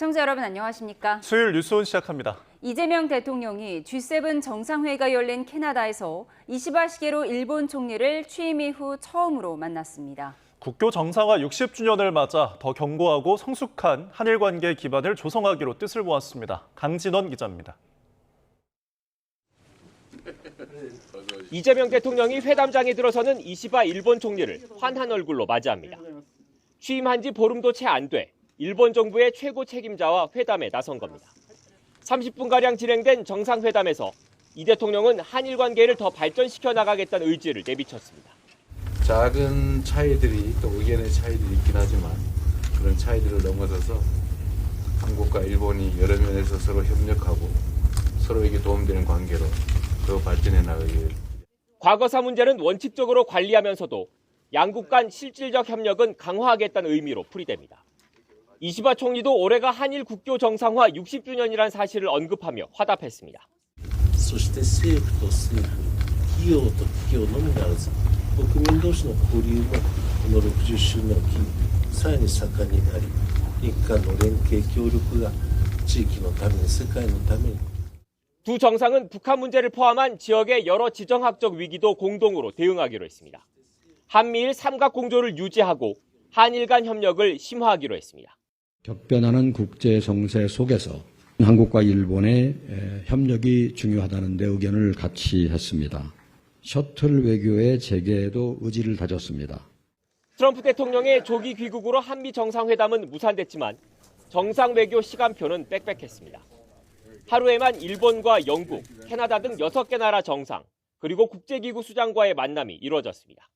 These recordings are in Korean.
시청자 여러분 안녕하십니까? 수요일 뉴스온 시작합니다. 이재명 대통령이 G7 정상회의가 열린 캐나다에서 이시바 시게로 일본 총리를 취임 이후 처음으로 만났습니다. 국교 정상화 60주년을 맞아 더 견고하고 성숙한 한일 관계 기반을 조성하기로 뜻을 모았습니다. 강진원 기자입니다. 이재명 대통령이 회담장에 들어서는 이시바 일본 총리를 환한 얼굴로 맞이합니다. 취임한 지 보름도 채 안 돼 일본 정부의 최고 책임자와 회담에 나선 겁니다. 30분가량 진행된 정상회담에서 이 대통령은 한일 관계를 더 발전시켜 나가겠다는 의지를 내비쳤습니다. 작은 차이들이 또 의견의 차이들이 있긴 하지만 그런 차이들을 넘어서서 한국과 일본이 여러 면에서 서로 협력하고 서로에게 도움되는 관계로 더 발전해 나가길. 과거사 문제는 원칙적으로 관리하면서도 양국 간 실질적 협력은 강화하겠다는 의미로 풀이됩니다. 이시바 총리도 올해가 한일 국교 정상화 60주년이라는 사실을 언급하며 화답했습니다. そして政府と政府、企業と企業のみならず、国民同士の交流もこの60周年を機にさらに盛んになり、日韓の連携協力が地域のために世界のために。 두 정상은 북한 문제를 포함한 지역의 여러 지정학적 위기도 공동으로 대응하기로 했습니다. 한미일 삼각공조를 유지하고 한일 간 협력을 심화하기로 했습니다. 격변하는 국제 정세 속에서 한국과 일본의 협력이 중요하다는 데 의견을 같이 했습니다. 셔틀 외교의 재개에도 의지를 다졌습니다. 트럼프 대통령의 조기 귀국으로 한미 정상회담은 무산됐지만 정상 외교 시간표는 빽빽했습니다. 하루에만 일본과 영국, 캐나다 등 6개 나라 정상, 그리고 국제기구 수장과의 만남이 이루어졌습니다.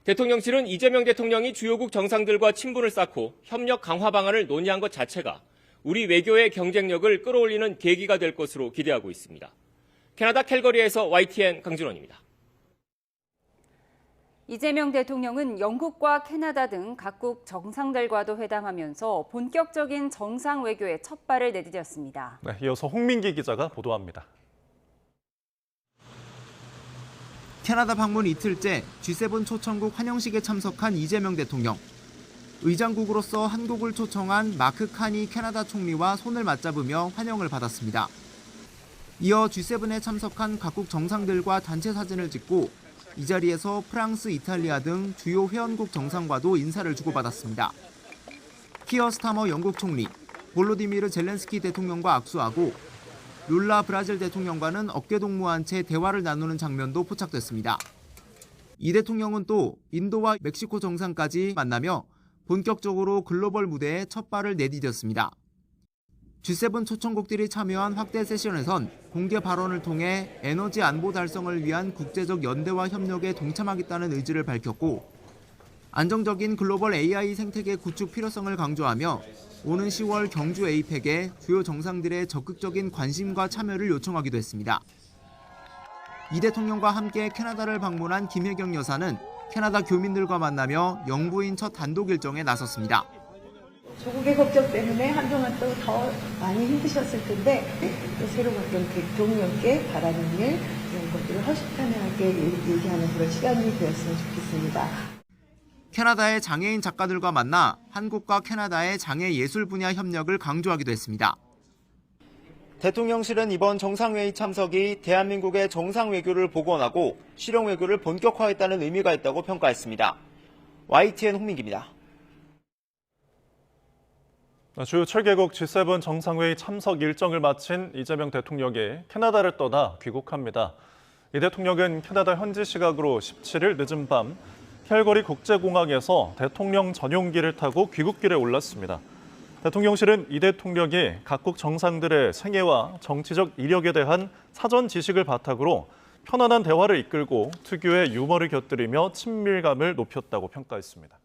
대통령실은 이재명 대통령이 주요국 정상들과 친분을 쌓고 협력 강화 방안을 논의한 것 자체가 우리 외교의 경쟁력을 끌어올리는 계기가 될 것으로 기대하고 있습니다. 캐나다 캘거리에서 YTN 강진원입니다. 이재명 대통령은 영국과 캐나다 등 각국 정상들과도 회담하면서 본격적인 정상 외교의 첫 발을 내디뎠습니다. 네, 이어서 홍민기 기자가 보도합니다. 캐나다 방문 이틀째 G7 초청국 환영식에 참석한 이재명 대통령. 의장국으로서 한국을 초청한 마크 카니 캐나다 총리와 손을 맞잡으며 환영을 받았습니다. 이어 G7에 참석한 각국 정상들과 단체 사진을 찍고 이 자리에서 프랑스, 이탈리아 등 주요 회원국 정상과도 인사를 주고받았습니다. 키어 스타머 영국 총리, 볼로디미르 젤렌스키 대통령과 악수하고 룰라 브라질 대통령과는 어깨동무한 채 대화를 나누는 장면도 포착됐습니다. 이 대통령은 또 인도와 멕시코 정상까지 만나며 본격적으로 글로벌 무대에 첫 발을 내디뎠습니다. G7 초청국들이 참여한 확대 세션에선 공개 발언을 통해 에너지 안보 달성을 위한 국제적 연대와 협력에 동참하겠다는 의지를 밝혔고 안정적인 글로벌 AI 생태계 구축 필요성을 강조하며 오는 10월 경주 에이펙에 주요 정상들의 적극적인 관심과 참여를 요청하기도 했습니다. 이 대통령과 함께 캐나다를 방문한 김혜경 여사는 캐나다 교민들과 만나며 영부인 첫 단독 일정에 나섰습니다. 조국의 걱정 때문에 한동안 또 더 많이 힘드셨을 텐데 또 새로 바뀐 대통령께 바라는 일 이런 것들을 허심탄회하게 얘기하는 그런 시간이 되었으면 좋겠습니다. 캐나다의 장애인 작가들과 만나 한국과 캐나다의 장애 예술 분야 협력을 강조하기도 했습니다. 대통령실은 이번 정상회의 참석이 대한민국의 정상 외교를 복원하고 실용 외교를 본격화했다는 의미가 있다고 평가했습니다. YTN 홍민기입니다. 주 7개국 G7 정상회의 참석 일정을 마친 이재명 대통령이 캐나다를 떠나 귀국합니다. 이 대통령은 캐나다 현지 시각으로 17일 늦은 밤 캘거리 국제공항에서 대통령 전용기를 타고 귀국길에 올랐습니다. 대통령실은 이 대통령이 각국 정상들의 생애와 정치적 이력에 대한 사전 지식을 바탕으로 편안한 대화를 이끌고 특유의 유머를 곁들이며 친밀감을 높였다고 평가했습니다.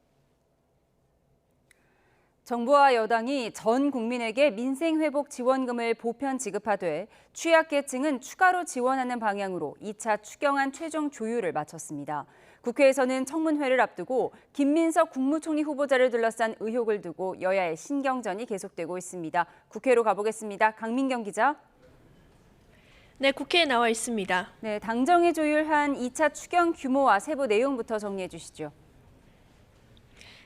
정부와 여당이 전 국민에게 민생회복 지원금을 보편 지급하되 취약계층은 추가로 지원하는 방향으로 2차 추경안 최종 조율을 마쳤습니다. 국회에서는 청문회를 앞두고 김민석 국무총리 후보자를 둘러싼 의혹을 두고 여야의 신경전이 계속되고 있습니다. 국회로 가보겠습니다. 강민경 기자. 네, 국회에 나와 있습니다. 네, 당정이 조율한 2차 추경 규모와 세부 내용부터 정리해 주시죠.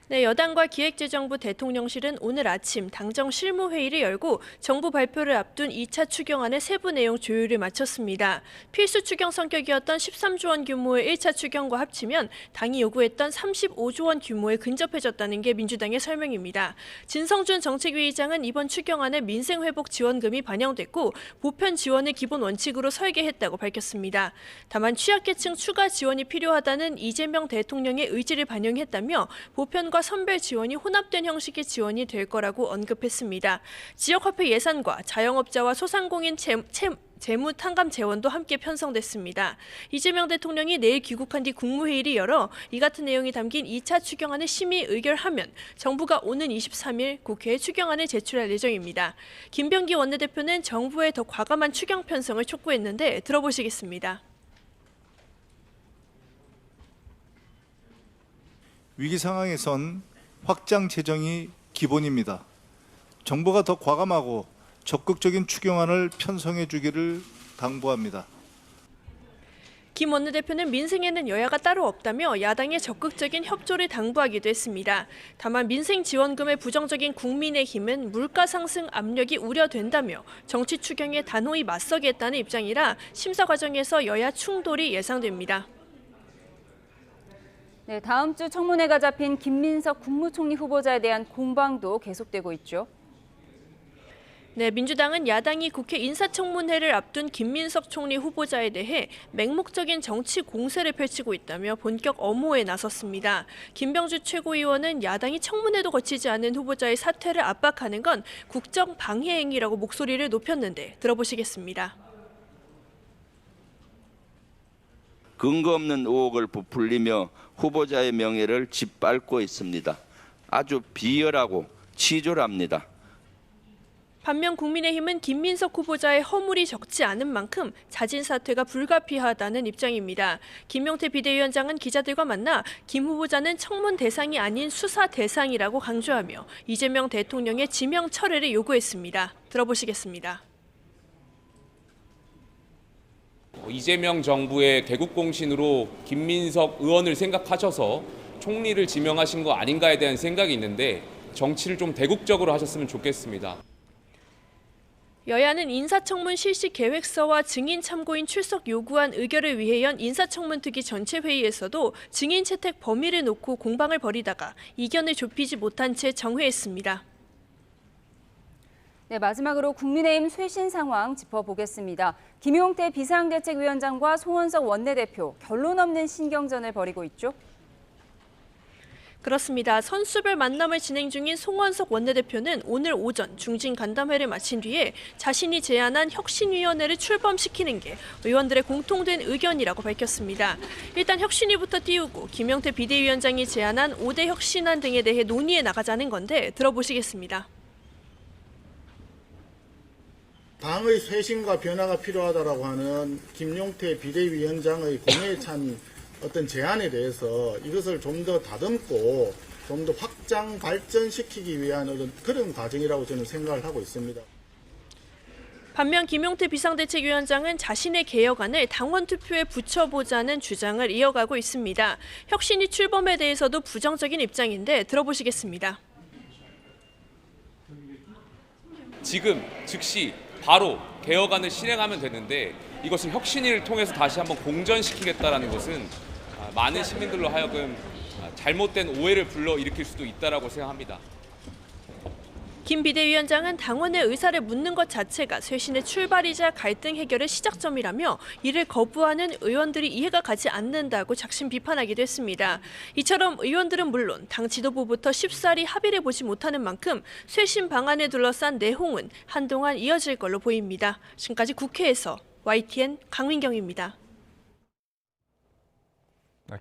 네, 여당과 기획재정부 대통령실은 오늘 아침 당정 실무회의를 열고 정부 발표를 앞둔 2차 추경안의 세부 내용 조율을 마쳤습니다. 필수 추경 성격이었던 13조 원 규모의 1차 추경과 합치면 당이 요구했던 35조 원 규모에 근접해졌다는 게 민주당의 설명입니다. 진성준 정책위의장은 이번 추경안에 민생회복 지원금이 반영됐고 보편 지원을 기본 원칙으로 설계했다고 밝혔습니다. 다만 취약계층 추가 지원이 필요하다는 이재명 대통령의 의지를 반영했다며 보편과 선별 지원이 혼합된 형식의 지원이 될 거라고 언급했습니다. 지역화폐 예산과 자영업자와 소상공인 재무 탕감 재원도 함께 편성됐습니다. 이재명 대통령이 내일 귀국한 뒤 국무회의를 열어 이 같은 내용이 담긴 2차 추경안을 심의 의결하면 정부가 오는 23일 국회에 추경안을 제출할 예정입니다. 김병기 원내대표는 정부의 더 과감한 추경 편성을 촉구했는데 들어보시겠습니다. 위기 상황에선 확장 재정이 기본입니다. 정부가 더 과감하고 적극적인 추경안을 편성해 주기를 당부합니다. 김 원내대표는 민생에는 여야가 따로 없다며 야당의 적극적인 협조를 당부하기도 했습니다. 다만 민생 지원금의 부정적인 국민의힘은 물가 상승 압력이 우려된다며 정치 추경에 단호히 맞서겠다는 입장이라 심사 과정에서 여야 충돌이 예상됩니다. 네, 다음 주 청문회가 잡힌 김민석 국무총리 후보자에 대한 공방도 계속되고 있죠. 네, 민주당은 야당이 국회 인사청문회를 앞둔 김민석 총리 후보자에 대해 맹목적인 정치 공세를 펼치고 있다며 본격 엄호에 나섰습니다. 김병주 최고위원은 야당이 청문회도 거치지 않은 후보자의 사퇴를 압박하는 건 국정 방해 행위라고 목소리를 높였는데 들어보시겠습니다. 근거 없는 의혹을 부풀리며 후보자의 명예를 짓밟고 있습니다. 아주 비열하고 치졸합니다. 반면 국민의힘은 김민석 후보자의 허물이 적지 않은 만큼 자진 사퇴가 불가피하다는 입장입니다. 김용태 비대위원장은 기자들과 만나 김 후보자는 청문 대상이 아닌 수사 대상이라고 강조하며 이재명 대통령의 지명 철회를 요구했습니다. 들어보시겠습니다. 이재명 정부의 개국공신으로 김민석 의원을 생각하셔서 총리를 지명하신 거 아닌가에 대한 생각이 있는데 정치를 좀 대국적으로 하셨으면 좋겠습니다. 여야는 인사청문 실시 계획서와 증인 참고인 출석 요구안 의결을 위해 연 인사청문특위 전체 회의에서도 증인 채택 범위를 놓고 공방을 벌이다가 이견을 좁히지 못한 채 정회했습니다. 네, 마지막으로 국민의힘 쇄신 상황 짚어보겠습니다. 김용태 비상대책위원장과 송원석 원내대표 결론 없는 신경전을 벌이고 있죠. 그렇습니다. 선수별 만남을 진행 중인 송원석 원내대표는 오늘 오전 중진 간담회를 마친 뒤에 자신이 제안한 혁신위원회를 출범시키는 게 의원들의 공통된 의견이라고 밝혔습니다. 일단 혁신위부터 띄우고 김용태 비대위원장이 제안한 5대 혁신안 등에 대해 논의해 나가자는 건데 들어보시겠습니다. 당의 쇄신과 변화가 필요하다고 하는 김용태 비대위원장의 공회에 찬 어떤 제안에 대해서 이것을 좀 더 다듬고 좀 더 확장 발전시키기 위한 어떤 그런 과정이라고 저는 생각을 하고 있습니다. 반면 김용태 비상대책위원장은 자신의 개혁안을 당원 투표에 붙여보자는 주장을 이어가고 있습니다. 혁신이 출범에 대해서도 부정적인 입장인데 들어보시겠습니다. 지금 즉시 바로 개혁안을 실행하면 되는데 이것을 혁신위를 통해서 다시 한번 공전시키겠다라는 것은 많은 시민들로 하여금 잘못된 오해를 불러일으킬 수도 있다라고 생각합니다. 김 비대위원장은 당원의 의사를 묻는 것 자체가 쇄신의 출발이자 갈등 해결의 시작점이라며 이를 거부하는 의원들이 이해가 가지 않는다고 작심 비판하기도 했습니다. 이처럼 의원들은 물론 당 지도부부터 쉽사리 합의를 보지 못하는 만큼 쇄신 방안을 둘러싼 내홍은 한동안 이어질 걸로 보입니다. 지금까지 국회에서 YTN 강민경입니다.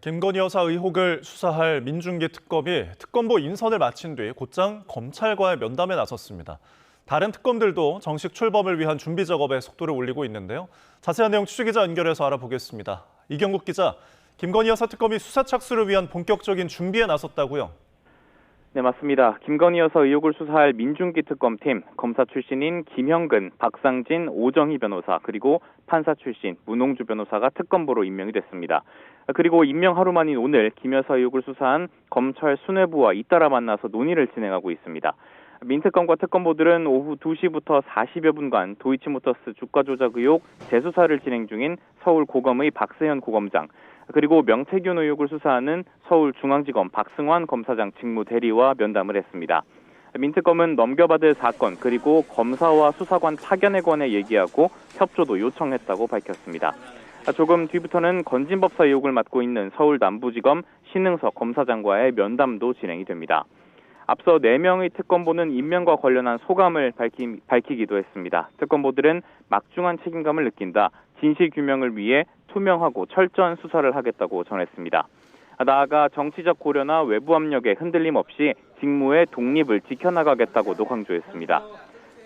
김건희 여사 의혹을 수사할 민중기 특검이 특검보 인선을 마친 뒤 곧장 검찰과의 면담에 나섰습니다. 다른 특검들도 정식 출범을 위한 준비 작업에 속도를 올리고 있는데요. 자세한 내용 취재기자 연결해서 알아보겠습니다. 이경국 기자, 김건희 여사 특검이 수사 착수를 위한 본격적인 준비에 나섰다고요? 네, 맞습니다. 김건희 여사 의혹을 수사할 민중기 특검팀, 검사 출신인 김형근, 박상진, 오정희 변호사, 그리고 판사 출신 문홍주 변호사가 특검보로 임명이 됐습니다. 그리고 임명 하루 만인 오늘 김 여사 의혹을 수사한 검찰 수뇌부와 잇따라 만나서 논의를 진행하고 있습니다. 민특검과 특검보들은 오후 2시부터 40여 분간 도이치모터스 주가 조작 의혹 재수사를 진행 중인 서울고검의 박세현 고검장, 그리고 명태균 의혹을 수사하는 서울중앙지검 박승환 검사장 직무대리와 면담을 했습니다. 민특검은 넘겨받을 사건 그리고 검사와 수사관 파견에 관해 얘기하고 협조도 요청했다고 밝혔습니다. 조금 뒤부터는 건진법사 의혹을 맡고 있는 서울 남부지검 신흥석 검사장과의 면담도 진행이 됩니다. 앞서 4명의 특검보는 임명과 관련한 소감을 밝히기도 했습니다. 특검보들은 막중한 책임감을 느낀다, 진실규명을 위해 투명하고 철저한 수사를 하겠다고 전했습니다. 나아가 정치적 고려나 외부 압력에 흔들림 없이 직무의 독립을 지켜나가겠다고도 강조했습니다.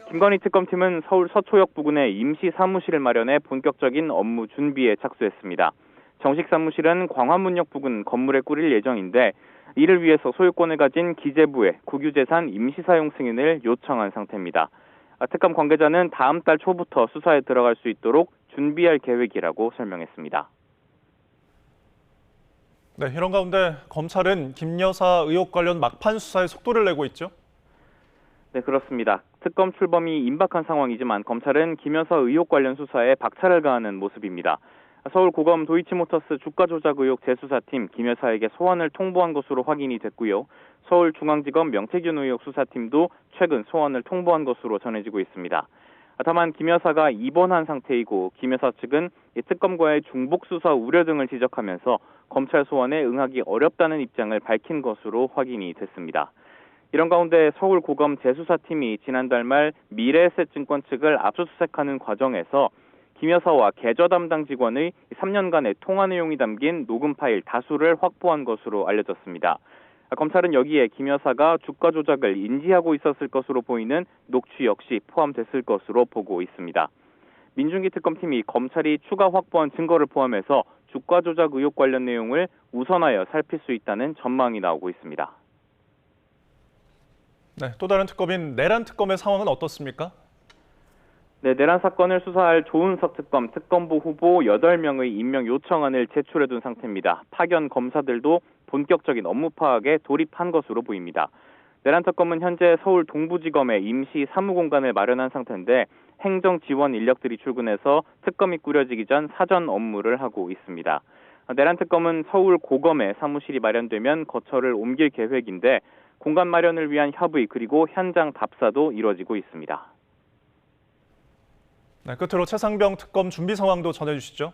김건희 특검팀은 서울 서초역 부근에 임시 사무실을 마련해 본격적인 업무 준비에 착수했습니다. 정식 사무실은 광화문역 부근 건물에 꾸릴 예정인데 이를 위해서 소유권을 가진 기재부에 국유재산 임시사용 승인을 요청한 상태입니다. 특검 관계자는 다음 달 초부터 수사에 들어갈 수 있도록 준비할 계획이라고 설명했습니다. 네, 이런 가운데 검찰은 김 여사 의혹 관련 막판 수사에 속도를 내고 있죠? 네, 그렇습니다. 특검 출범이 임박한 상황이지만 검찰은 김 여사 의혹 관련 수사에 박차를 가하는 모습입니다. 서울고검 도이치모터스 주가 조작 의혹 재수사팀 김 여사에게 소환을 통보한 것으로 확인이 됐고요. 서울중앙지검 명태균 의혹 수사팀도 최근 소환을 통보한 것으로 전해지고 있습니다. 다만 김 여사가 입원한 상태이고 김 여사 측은 특검과의 중복 수사 우려 등을 지적하면서 검찰 소환에 응하기 어렵다는 입장을 밝힌 것으로 확인이 됐습니다. 이런 가운데 서울고검 재수사팀이 지난달 말 미래에셋증권 측을 압수수색하는 과정에서 김 여사와 계좌 담당 직원의 3년간의 통화 내용이 담긴 녹음 파일 다수를 확보한 것으로 알려졌습니다. 검찰은 여기에 김 여사가 주가 조작을 인지하고 있었을 것으로 보이는 녹취 역시 포함됐을 것으로 보고 있습니다. 민중기 특검팀이 검찰이 추가 확보한 증거를 포함해서 주가 조작 의혹 관련 내용을 우선하여 살필 수 있다는 전망이 나오고 있습니다. 네, 또 다른 특검인 내란 특검의 상황은 어떻습니까? 네, 내란 사건을 수사할 조은석 특검, 특검부 후보 8명의 임명 요청안을 제출해둔 상태입니다. 파견 검사들도 본격적인 업무 파악에 돌입한 것으로 보입니다. 내란 특검은 현재 서울 동부지검에 임시 사무공간을 마련한 상태인데 행정 지원 인력들이 출근해서 특검이 꾸려지기 전 사전 업무를 하고 있습니다. 내란 특검은 서울 고검에 사무실이 마련되면 거처를 옮길 계획인데 공간 마련을 위한 협의 그리고 현장 답사도 이뤄지고 있습니다. 네, 끝으로 최상병 특검 준비 상황도 전해주시죠.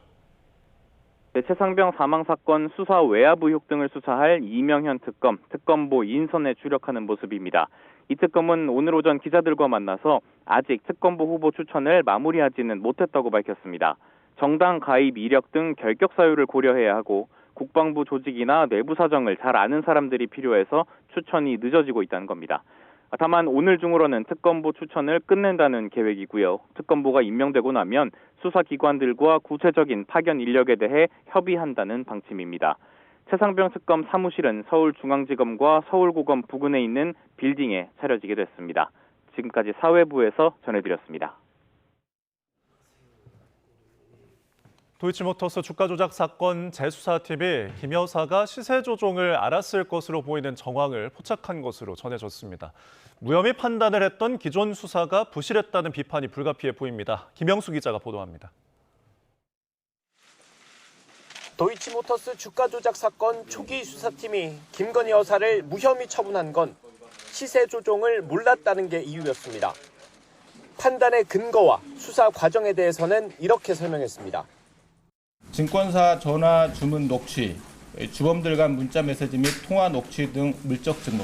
네, 최상병 사망 사건 수사 외압 의혹 등을 수사할 이명현 특검, 특검보 인선에 주력하는 모습입니다. 이 특검은 오늘 오전 기자들과 만나서 아직 특검보 후보 추천을 마무리하지는 못했다고 밝혔습니다. 정당 가입 이력 등 결격 사유를 고려해야 하고 국방부 조직이나 내부 사정을 잘 아는 사람들이 필요해서 추천이 늦어지고 있다는 겁니다. 다만 오늘 중으로는 특검보 추천을 끝낸다는 계획이고요. 특검보가 임명되고 나면 수사기관들과 구체적인 파견 인력에 대해 협의한다는 방침입니다. 최상병 특검 사무실은 서울중앙지검과 서울고검 부근에 있는 빌딩에 차려지게 됐습니다. 지금까지 사회부에서 전해드렸습니다. 도이치모터스 주가 조작 사건 재수사팀이 김 여사가 시세 조종을 알았을 것으로 보이는 정황을 포착한 것으로 전해졌습니다. 무혐의 판단을 했던 기존 수사가 부실했다는 비판이 불가피해 보입니다. 김영수 기자가 보도합니다. 도이치모터스 주가 조작 사건 초기 수사팀이 김건희 여사를 무혐의 처분한 건 시세 조종을 몰랐다는 게 이유였습니다. 판단의 근거와 수사 과정에 대해서는 이렇게 설명했습니다. 증권사 전화 주문 녹취, 주범들 간 문자 메시지 및 통화 녹취 등 물적 증거,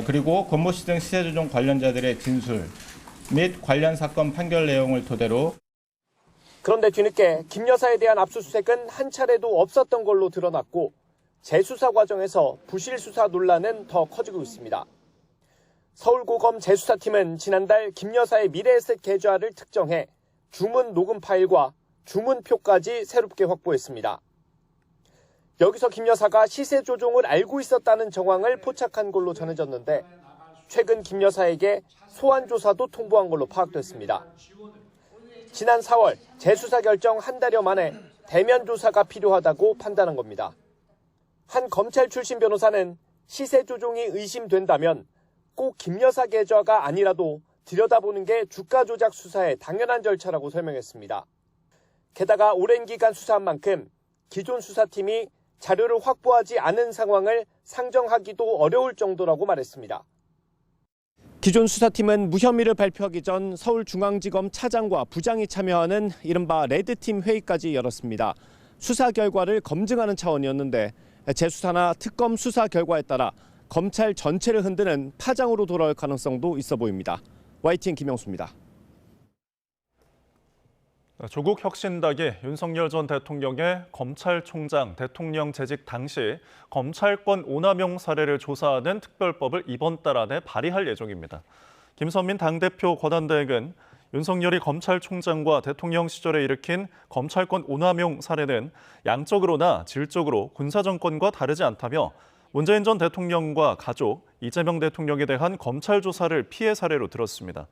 그리고 권모 씨 등 시세 조종 관련자들의 진술 및 관련 사건 판결 내용을 토대로. 그런데 뒤늦게 김 여사에 대한 압수수색은 한 차례도 없었던 걸로 드러났고 재수사 과정에서 부실 수사 논란은 더 커지고 있습니다. 서울고검 재수사팀은 지난달 김 여사의 미래에셋 계좌를 특정해 주문 녹음 파일과 주문표까지 새롭게 확보했습니다. 여기서 김 여사가 시세 조종을 알고 있었다는 정황을 포착한 걸로 전해졌는데 최근 김 여사에게 소환 조사도 통보한 걸로 파악됐습니다. 지난 4월 재수사 결정 한 달여 만에 대면 조사가 필요하다고 판단한 겁니다. 한 검찰 출신 변호사는 시세 조종이 의심된다면 꼭 김 여사 계좌가 아니라도 들여다보는 게 주가 조작 수사의 당연한 절차라고 설명했습니다. 게다가 오랜 기간 수사한 만큼 기존 수사팀이 자료를 확보하지 않은 상황을 상정하기도 어려울 정도라고 말했습니다. 기존 수사팀은 무혐의를 발표하기 전 서울중앙지검 차장과 부장이 참여하는 이른바 레드팀 회의까지 열었습니다. 수사 결과를 검증하는 차원이었는데 재수사나 특검 수사 결과에 따라 검찰 전체를 흔드는 파장으로 돌아올 가능성도 있어 보입니다. YTN 김영수입니다. 조국 혁신당이 윤석열 전 대통령의 검찰총장 대통령 재직 당시 검찰권 오남용 사례를 조사하는 특별법을 이번 달 안에 발의할 예정입니다. 김선민 당대표 권한대행은 윤석열이 검찰총장과 대통령 시절에 일으킨 검찰권 오남용 사례는 양적으로나 질적으로 군사정권과 다르지 않다며 문재인 전 대통령과 가족, 이재명 대통령에 대한 검찰 조사를 피해 사례로 들었습니다.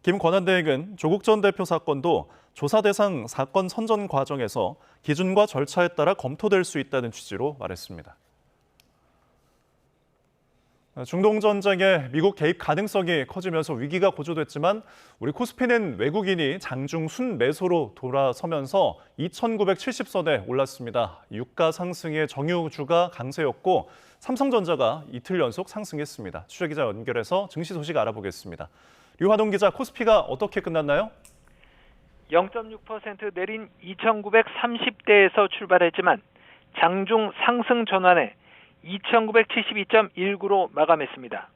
김 권한대행은 조국 전 대표 사건도 조사 대상 사건 선정 과정에서 기준과 절차에 따라 검토될 수 있다는 취지로 말했습니다. 중동 전쟁에 미국 개입 가능성이 커지면서 위기가 고조됐지만 우리 코스피는 외국인이 장중 순매수로 돌아서면서 2,970선에 올랐습니다. 유가 상승의 정유주가 강세였고 삼성전자가 이틀 연속 상승했습니다. 취재기자 연결해서 증시 소식 알아보겠습니다. 류화동 기자, 코스피가 어떻게 끝났나요? 0.6% 내린 2,930대에서 출발했지만 장중 상승 전환에 2,972.19로 마감했습니다.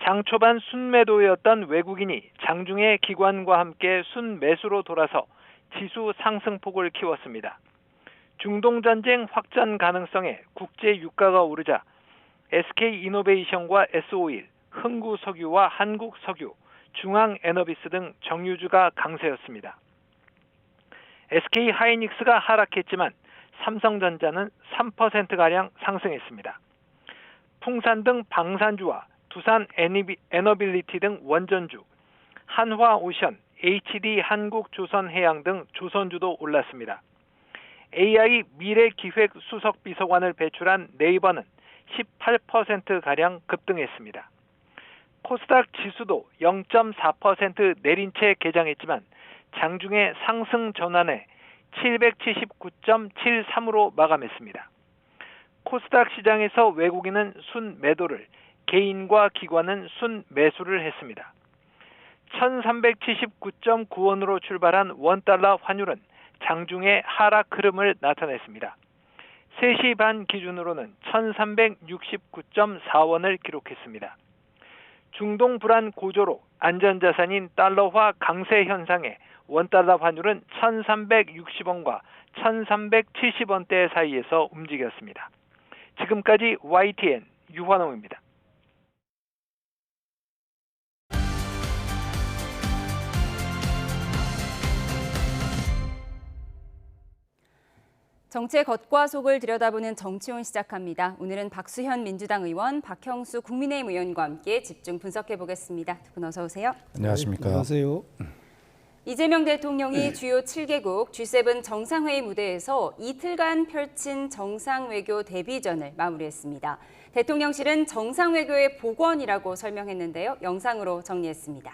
장 초반 순매도였던 외국인이 장중에 기관과 함께 순매수로 돌아서 지수 상승폭을 키웠습니다. 중동전쟁 확전 가능성에 국제 유가가 오르자 SK이노베이션과 S-오일, 흥구석유와 한국석유, 중앙에너비스 등 정유주가 강세였습니다. SK하이닉스가 하락했지만 삼성전자는 3%가량 상승했습니다. 풍산 등 방산주와 두산 에너빌리티 등 원전주, 한화오션, HD한국조선해양 등 조선주도 올랐습니다. AI 미래기획수석비서관을 배출한 네이버는 18%가량 급등했습니다. 코스닥 지수도 0.4% 내린 채 개장했지만 장중에 상승 전환에 779.73으로 마감했습니다. 코스닥 시장에서 외국인은 순매도를, 개인과 기관은 순매수를 했습니다. 1379.9원으로 출발한 원달러 환율은 장중에 하락 흐름을 나타냈습니다. 3시 반 기준으로는 1369.4원을 기록했습니다. 중동 불안 고조로 안전자산인 달러화 강세 현상에 원달러 환율은 1,360원과 1,370원대 사이에서 움직였습니다. 지금까지 YTN 유환홍입니다. 정치의 겉과 속을 들여다보는 정치온 시작합니다. 오늘은 박수현 민주당 의원, 박형수 국민의힘 의원과 함께 집중 분석해 보겠습니다. 두 분 어서 오세요. 안녕하십니까. 안녕하세요. 이재명 대통령이 주요 7개국 G7 정상회의 무대에서 이틀간 펼친 정상외교 데뷔전을 마무리했습니다. 대통령실은 정상외교의 복원이라고 설명했는데요. 영상으로 정리했습니다.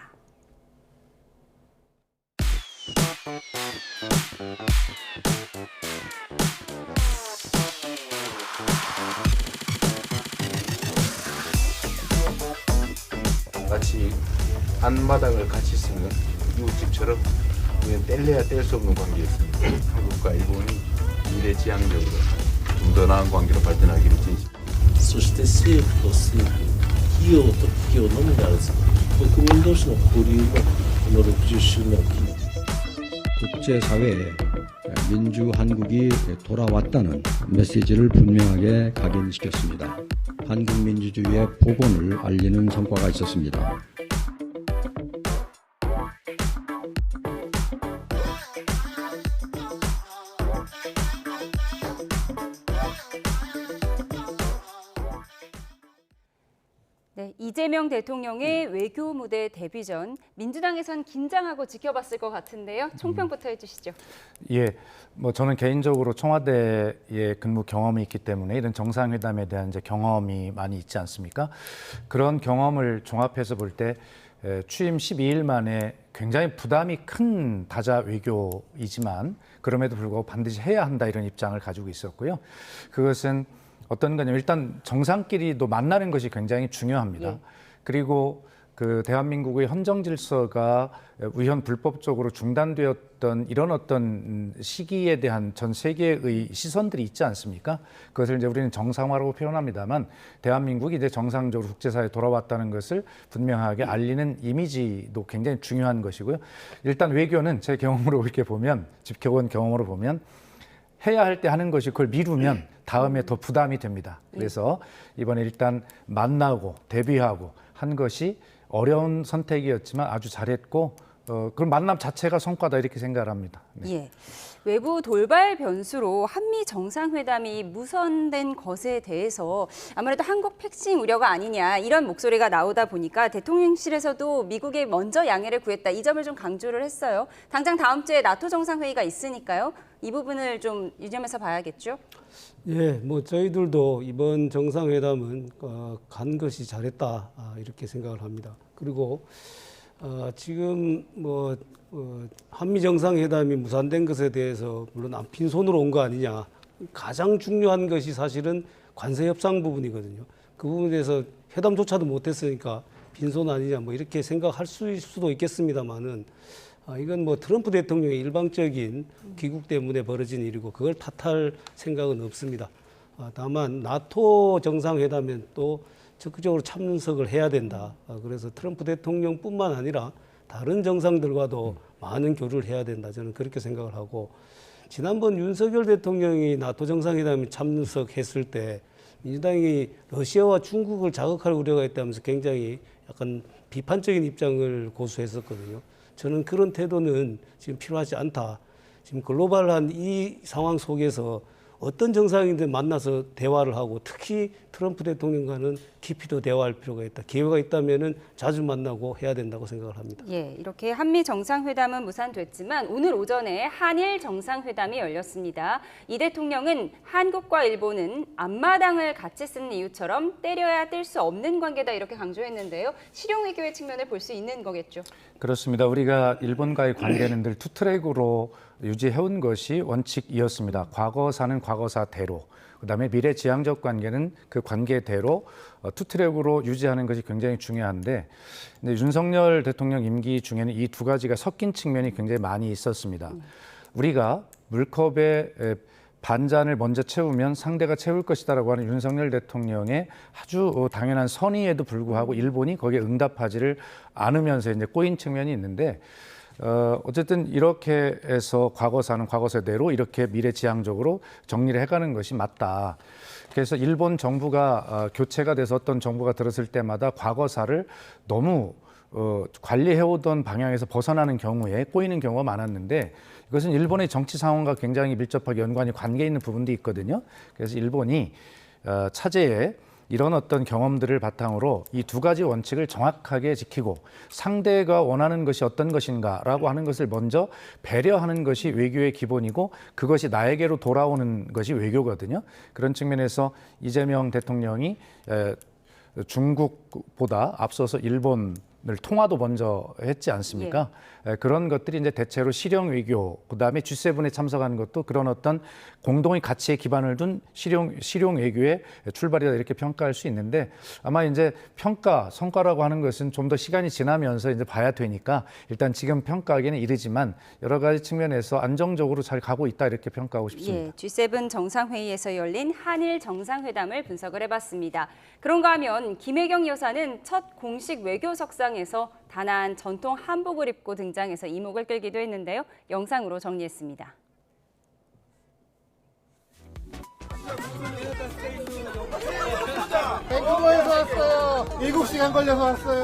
마치 앞마당을 같이 쓰는 이웃집처럼 우리는 뗄래야 뗄 수 없는 관계였습니다. 한국과 일본이 미래지향적으로 좀 더 나은 관계로 발전하기를 진심. そして政府と政府、企業と企業のみならず国民同士の交流もこの60周年を機に 국제사회에 민주 한국이 돌아왔다는 메시지를 분명하게 각인시켰습니다. 한국 민주주의의 복원을 알리는 성과가 있었습니다. 이재명 대통령의 외교 무대 데뷔 전 민주당에선 긴장하고 지켜봤을 것 같은데요. 총평부터 해주시죠. 예, 뭐 저는 개인적으로 청와대에 근무 경험이 있기 때문에 이런 정상회담에 대한 이제 경험이 많이 있지 않습니까? 그런 경험을 종합해서 볼 때 취임 12일 만에 굉장히 부담이 큰 다자 외교이지만 그럼에도 불구하고 반드시 해야 한다 이런 입장을 가지고 있었고요. 그것은 어떤 거냐면 일단 정상끼리도 만나는 것이 굉장히 중요합니다. 예. 그리고 그 대한민국의 헌정 질서가 우연 불법적으로 중단되었던 이런 어떤 시기에 대한 전 세계의 시선들이 있지 않습니까? 그것을 이제 우리는 정상화라고 표현합니다만 대한민국이 이제 정상적으로 국제사회에 돌아왔다는 것을 분명하게 알리는 이미지도 굉장히 중요한 것이고요. 일단 외교는 제 경험으로 이렇게 보면, 지켜본 경험으로 보면 해야 할 때 하는 것이 그걸 미루면 다음에 더 부담이 됩니다. 그래서 이번에 일단 만나고 데뷔하고 한 것이 어려운 선택이었지만 아주 잘했고 그런 만남 자체가 성과다 이렇게 생각을 합니다. 네. 예. 외부 돌발 변수로 한미 정상회담이 무산된 것에 대해서 아무래도 한국 패싱 우려가 아니냐 이런 목소리가 나오다 보니까 대통령실에서도 미국에 먼저 양해를 구했다 이 점을 좀 강조를 했어요. 당장 다음 주에 나토 정상회의가 있으니까요. 이 부분을 좀 유념해서 봐야겠죠. 예, 뭐 저희들도 이번 정상회담은 간 것이 잘했다 이렇게 생각을 합니다. 그리고 지금 뭐 한미 정상회담이 무산된 것에 대해서 물론 안 빈손으로 온 거 아니냐. 가장 중요한 것이 사실은 관세 협상 부분이거든요. 그 부분에 대해서 회담조차도 못했으니까 빈손 아니냐 뭐 이렇게 생각할 수도 있겠습니다만은 이건 뭐 트럼프 대통령의 일방적인 귀국 때문에 벌어진 일이고 그걸 탓할 생각은 없습니다. 다만 나토 정상회담엔 또 적극적으로 참석을 해야 된다. 그래서 트럼프 대통령뿐만 아니라 다른 정상들과도 많은 교류를 해야 된다. 저는 그렇게 생각을 하고 지난번 윤석열 대통령이 나토 정상회담에 참석했을 때 민주당이 러시아와 중국을 자극할 우려가 있다면서 굉장히 약간 비판적인 입장을 고수했었거든요. 저는 그런 태도는 지금 필요하지 않다. 지금 글로벌한 이 상황 속에서 어떤 정상인들 만나서 대화를 하고 특히 트럼프 대통령과는 깊이도 대화할 필요가 있다. 기회가 있다면은 자주 만나고 해야 된다고 생각을 합니다. 예, 이렇게 한미 정상회담은 무산됐지만 오늘 오전에 한일 정상회담이 열렸습니다. 이 대통령은 한국과 일본은 앞마당을 같이 쓰는 이유처럼 때려야 뗄 수 없는 관계다 이렇게 강조했는데요. 실용 외교의 측면을 볼 수 있는 거겠죠. 그렇습니다. 우리가 일본과의 관계는 늘 투트랙으로 유지해온 것이 원칙이었습니다. 과거사는 과거사대로, 그다음에 미래지향적 관계는 그 관계대로 투트랙으로 유지하는 것이 굉장히 중요한데 근데 윤석열 대통령 임기 중에는 이 두 가지가 섞인 측면이 굉장히 많이 있었습니다. 우리가 물컵에 반잔을 먼저 채우면 상대가 채울 것이다라고 하는 윤석열 대통령의 아주 당연한 선의에도 불구하고 일본이 거기에 응답하지를 않으면서 이제 꼬인 측면이 있는데 어쨌든 이렇게 해서 과거사는 과거사대로 이렇게 미래지향적으로 정리를 해가는 것이 맞다. 그래서 일본 정부가 교체가 돼서 어떤 정부가 들었을 때마다 과거사를 너무 관리해오던 방향에서 벗어나는 경우에 꼬이는 경우가 많았는데 이것은 일본의 정치 상황과 굉장히 밀접하게 연관이 관계 있는 부분도 있거든요. 그래서 일본이 차제에 이런 어떤 경험들을 바탕으로 이 두 가지 원칙을 정확하게 지키고 상대가 원하는 것이 어떤 것인가라고 하는 것을 먼저 배려하는 것이 외교의 기본이고 그것이 나에게로 돌아오는 것이 외교거든요. 그런 측면에서 이재명 대통령이 중국보다 앞서서 일본을 통화도 먼저 했지 않습니까? 예. 그런 것들이 이제 대체로 실용 외교, 그다음에 G7에 참석하는 것도 그런 어떤 공동의 가치에 기반을 둔 실용 외교의 출발이다 이렇게 평가할 수 있는데 아마 이제 평가, 성과라고 하는 것은 좀 더 시간이 지나면서 이제 봐야 되니까 일단 지금 평가하기는 이르지만 여러 가지 측면에서 안정적으로 잘 가고 있다 이렇게 평가하고 싶습니다. 예, G7 정상회의에서 열린 한일 정상회담을 분석을 해봤습니다. 그런가 하면 김혜경 여사는 첫 공식 외교석상에서 단아한 전통 한복을 입고 등장해서 이목을 끌기도 했는데요. 영상으로 정리했습니다. 밴쿠버에서 왔어요. 7시간 걸려서 왔어요.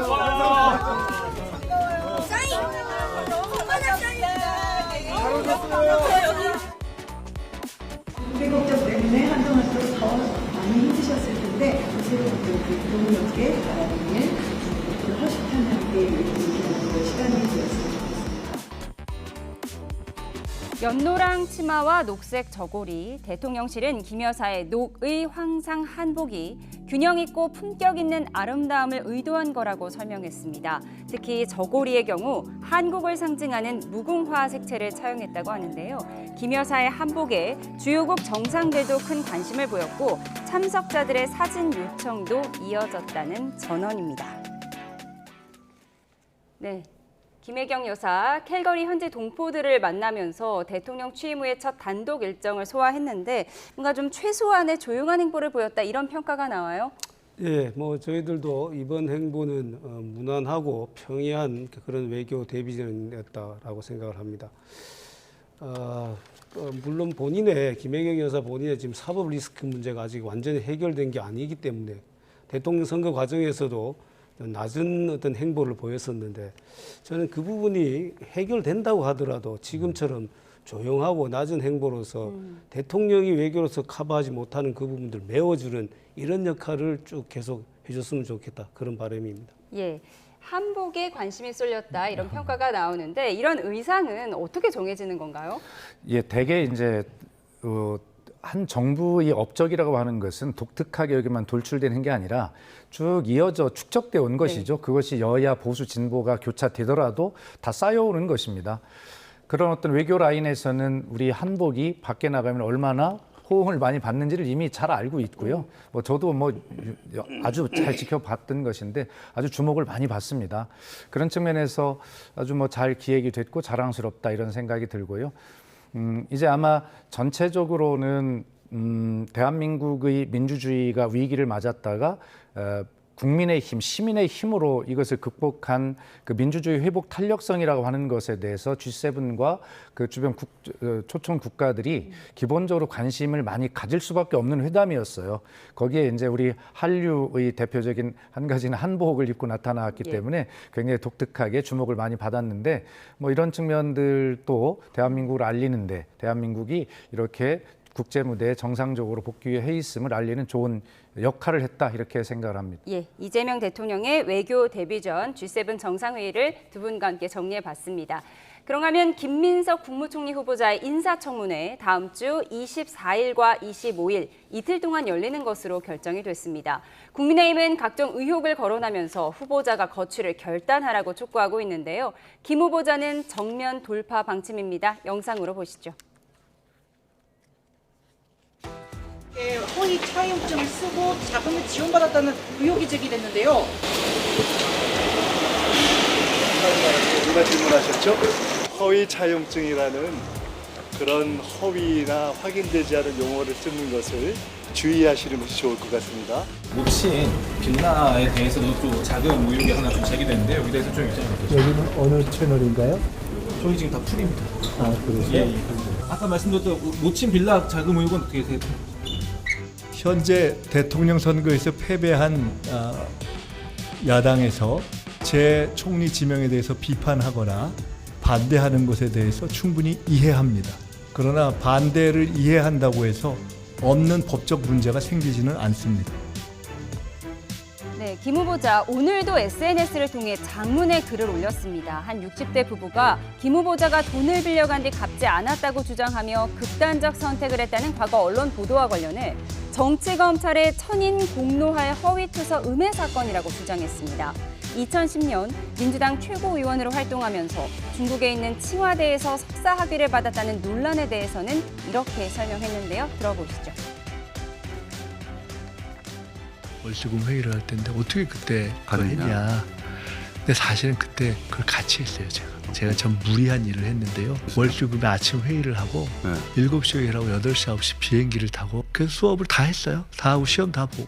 국외 걱정 때문에 한동안 또 더 많이 힘드셨을 텐데 새로운 대통령께 바라는 일, 앞으로 허심탄회하게 얘기하는 그런 시간이 되었습니다. 연노랑 치마와 녹색 저고리, 대통령실은 김 여사의 녹의 황상 한복이 균형 있고 품격 있는 아름다움을 의도한 거라고 설명했습니다. 특히 저고리의 경우 한국을 상징하는 무궁화 색채를 차용했다고 하는데요. 김 여사의 한복에 주요국 정상들도 큰 관심을 보였고 참석자들의 사진 요청도 이어졌다는 전언입니다. 네. 김혜경 여사, 캘거리 현지 동포들을 만나면서 대통령 취임 후에 첫 단독 일정을 소화했는데 뭔가 좀 최소한의 조용한 행보를 보였다 이런 평가가 나와요? 예, 뭐 저희들도 이번 행보는 무난하고 평이한 그런 외교 대비전이었다라고 생각을 합니다. 물론 김혜경 여사 본인의 지금 사법 리스크 문제가 아직 완전히 해결된 게 아니기 때문에 대통령 선거 과정에서도 낮은 어떤 행보를 보였었는데 저는 그 부분이 해결된다고 하더라도 지금처럼 조용하고 낮은 행보로서 대통령이 외교로서 커버하지 못하는 그 부분들 메워주는 이런 역할을 쭉 계속 해줬으면 좋겠다 그런 바람입니다. 예, 한복에 관심이 쏠렸다 이런 평가가 나오는데 이런 의상은 어떻게 정해지는 건가요? 예, 대개 이제 한 정부의 업적이라고 하는 것은 독특하게 여기만 돌출되는 게 아니라 쭉 이어져 축적돼 온 것이죠. 그것이 여야 보수 진보가 교차되더라도 다 쌓여오는 것입니다. 그런 어떤 외교 라인에서는 우리 한복이 밖에 나가면 얼마나 호응을 많이 받는지를 이미 잘 알고 있고요. 저도 아주 잘 지켜봤던 것인데 아주 주목을 많이 받습니다. 그런 측면에서 아주 잘 기획이 됐고 자랑스럽다 이런 생각이 들고요. 이제 아마 전체적으로는 대한민국의 민주주의가 위기를 맞았다가 국민의 힘, 시민의 힘으로 이것을 극복한 그 민주주의 회복 탄력성이라고 하는 것에 대해서 G7과 그 주변 초청 국가들이 기본적으로 관심을 많이 가질 수밖에 없는 회담이었어요. 거기에 이제 우리 한류의 대표적인 한 가지는 한복을 입고 나타났기 때문에 굉장히 독특하게 주목을 많이 받았는데 이런 측면들도 대한민국을 알리는데 대한민국이 이렇게 국제 무대에 정상적으로 복귀해 있음을 알리는 좋은 역할을 했다 이렇게 생각을 합니다. 예, 이재명 대통령의 외교 데뷔전 G7 정상회의를 두 분과 함께 정리해봤습니다. 그런가면 김민석 국무총리 후보자의 인사청문회 다음 주 24일과 25일 이틀 동안 열리는 것으로 결정이 됐습니다. 국민의힘은 각종 의혹을 거론하면서 후보자가 거취를 결단하라고 촉구하고 있는데요. 김 후보자는 정면 돌파 방침입니다. 영상으로 보시죠. 허위 차용증을 쓰고 자금을 지원받았다는 의혹이 제기됐는데요. 누가 질문하셨죠? 허위 차용증이라는 그런 허위나 확인되지 않은 용어를 쓰는 것을 주의하시는 것이 좋을 것 같습니다. 몫인 빌라에 대해서도 또 자금 의혹이 하나 좀 제기됐는데 여기 대해서 좀 입장을 주세요. 여기는 어느 채널인가요? 저희 지금 다 풀입니다. 아, 그러세요? 예. 아까 말씀드렸던 몫인 빌라 자금 의혹은 어떻게 되세요? 현재 대통령 선거에서 패배한 야당에서 제 총리 지명에 대해서 비판하거나 반대하는 것에 대해서 충분히 이해합니다. 그러나 반대를 이해한다고 해서 없는 법적 문제가 생기지는 않습니다. 네, 김 후보자 오늘도 SNS를 통해 장문의 글을 올렸습니다. 한 60대 부부가 김 후보자가 돈을 빌려간 뒤 갚지 않았다고 주장하며 극단적 선택을 했다는 과거 언론 보도와 관련해 정치검찰의 천인 공노할 허위투서 음해 사건이라고 주장했습니다. 2010년 민주당 최고위원으로 활동하면서 중국에 있는 칭화대에서 석사 학위를 받았다는 논란에 대해서는 이렇게 설명했는데요. 들어보시죠. 월수금 회의를 할 텐데 어떻게 그때 그걸 했냐. 근데 사실은 그때 그걸 같이 했어요, 제가 좀 무리한 일을 했는데요. 월수금에 아침 회의를 하고 7시 회의를 하고 8시, 9시 비행기를 타고 그래서 수업을 다 했어요. 다 하고 시험 다 보고.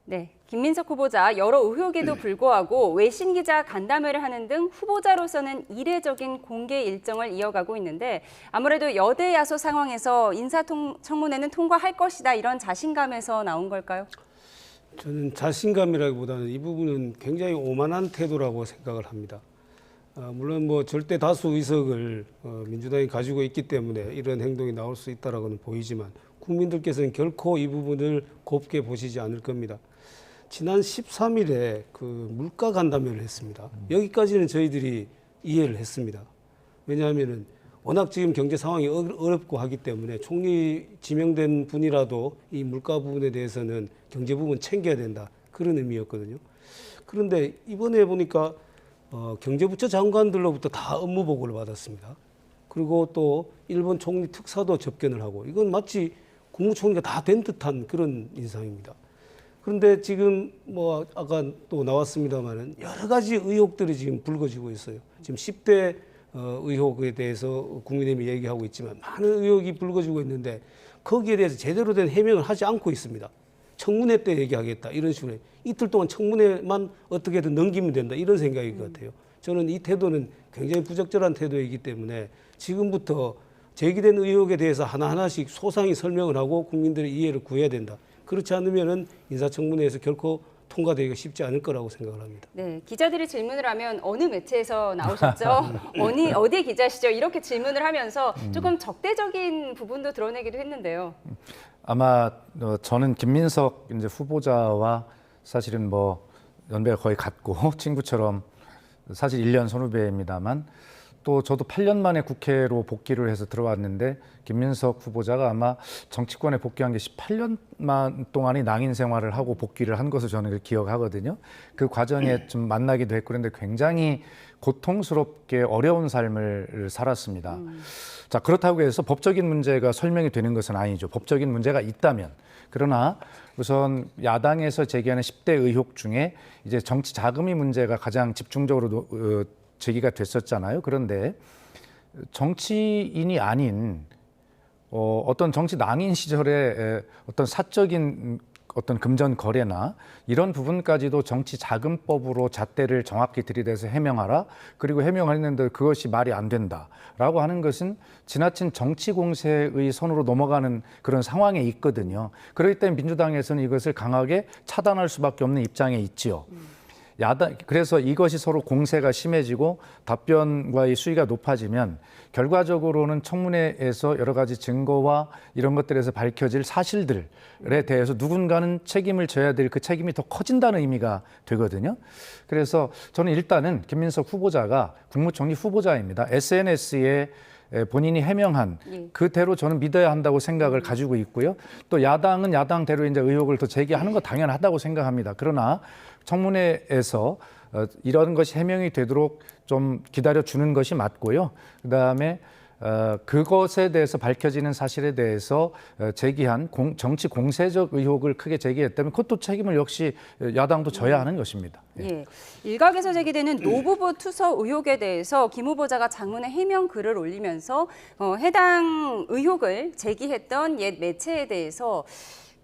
네, 김민석 후보자 여러 의혹에도 불구하고 외신 기자 간담회를 하는 등 후보자로서는 이례적인 공개 일정을 이어가고 있는데 아무래도 여대 야소 상황에서 인사청문회는 통과할 것이다 이런 자신감에서 나온 걸까요? 저는 자신감이라기보다는 이 부분은 굉장히 오만한 태도라고 생각을 합니다. 물론 절대 다수 의석을 민주당이 가지고 있기 때문에 이런 행동이 나올 수 있다라고는 보이지만 국민들께서는 결코 이 부분을 곱게 보시지 않을 겁니다. 지난 13일에 그 물가 간담회를 했습니다. 여기까지는 저희들이 이해를 했습니다. 왜냐하면은 워낙 지금 경제 상황이 어렵고 하기 때문에 총리 지명된 분이라도 이 물가 부분에 대해서는 경제 부분 챙겨야 된다. 그런 의미였거든요. 그런데 이번에 보니까 경제부처 장관들로부터 다 업무 보고를 받았습니다. 그리고 또 일본 총리 특사도 접견을 하고 이건 마치 국무총리가 다 된 듯한 그런 인상입니다. 그런데 지금 뭐 아까 또 나왔습니다만은 여러 가지 의혹들이 지금 불거지고 있어요. 지금 10대 의혹에 대해서 국민의힘이 얘기하고 있지만 많은 의혹이 불거지고 있는데 거기에 대해서 제대로 된 해명을 하지 않고 있습니다. 청문회 때 얘기하겠다 이런 식으로 이틀 동안 청문회만 어떻게든 넘기면 된다 이런 생각일 것 같아요. 저는 이 태도는 굉장히 부적절한 태도이기 때문에 지금부터 제기된 의혹에 대해서 하나하나씩 소상히 설명을 하고 국민들의 이해를 구해야 된다. 그렇지 않으면은 인사청문회에서 결코 통과되기가 쉽지 않을 거라고 생각을 합니다. 네, 기자들이 질문을 하면 어느 매체에서 나오셨죠? 어디 기자시죠? 이렇게 질문을 하면서 조금 적대적인 부분도 드러내기도 했는데요. 아마 저는 김민석 이제 후보자와 사실은 뭐 연배가 거의 같고 친구처럼 사실 1년 선후배입니다만 또 저도 8년 만에 국회로 복귀를 해서 들어왔는데 김민석 후보자가 아마 정치권에 복귀한 게 18년 동안이 낭인 생활을 하고 복귀를 한 것을 저는 기억하거든요. 그 과정에 좀 만나기도 했고 그런데 굉장히 고통스럽게 어려운 삶을 살았습니다. 자, 그렇다고 해서 법적인 문제가 설명이 되는 것은 아니죠. 법적인 문제가 있다면. 그러나 우선 야당에서 제기하는 10대 의혹 중에 이제 정치 자금이 문제가 가장 집중적으로 제기가 됐었잖아요. 그런데 정치인이 아닌 어떤 정치 낭인 시절에 어떤 사적인 어떤 금전 거래나 이런 부분까지도 정치 자금법으로 잣대를 정확히 들이대서 해명하라. 그리고 해명했는데 그것이 말이 안 된다라고 하는 것은 지나친 정치 공세의 선으로 넘어가는 그런 상황에 있거든요. 그렇기 때문에 민주당에서는 이것을 강하게 차단할 수밖에 없는 입장에 있지요. 그래서 이것이 서로 공세가 심해지고 답변과의 수위가 높아지면 결과적으로는 청문회에서 여러 가지 증거와 이런 것들에서 밝혀질 사실들에 대해서 누군가는 책임을 져야 될 그 책임이 더 커진다는 의미가 되거든요. 그래서 저는 일단은 김민석 후보자가 국무총리 후보자입니다. SNS에 본인이 해명한 그대로 저는 믿어야 한다고 생각을 가지고 있고요. 또 야당은 야당대로 이제 의혹을 더 제기하는 거 당연하다고 생각합니다. 그러나 청문회에서 이런 것이 해명이 되도록 좀 기다려주는 것이 맞고요. 그다음에 그것에 대해서 밝혀지는 사실에 대해서 제기한 정치 공세적 의혹을 크게 제기했다면 그것도 책임을 역시 야당도 져야 하는 것입니다. 예. 일각에서 제기되는 노부부 투서 의혹에 대해서 김 후보자가 장문의 해명 글을 올리면서 해당 의혹을 제기했던 옛 매체에 대해서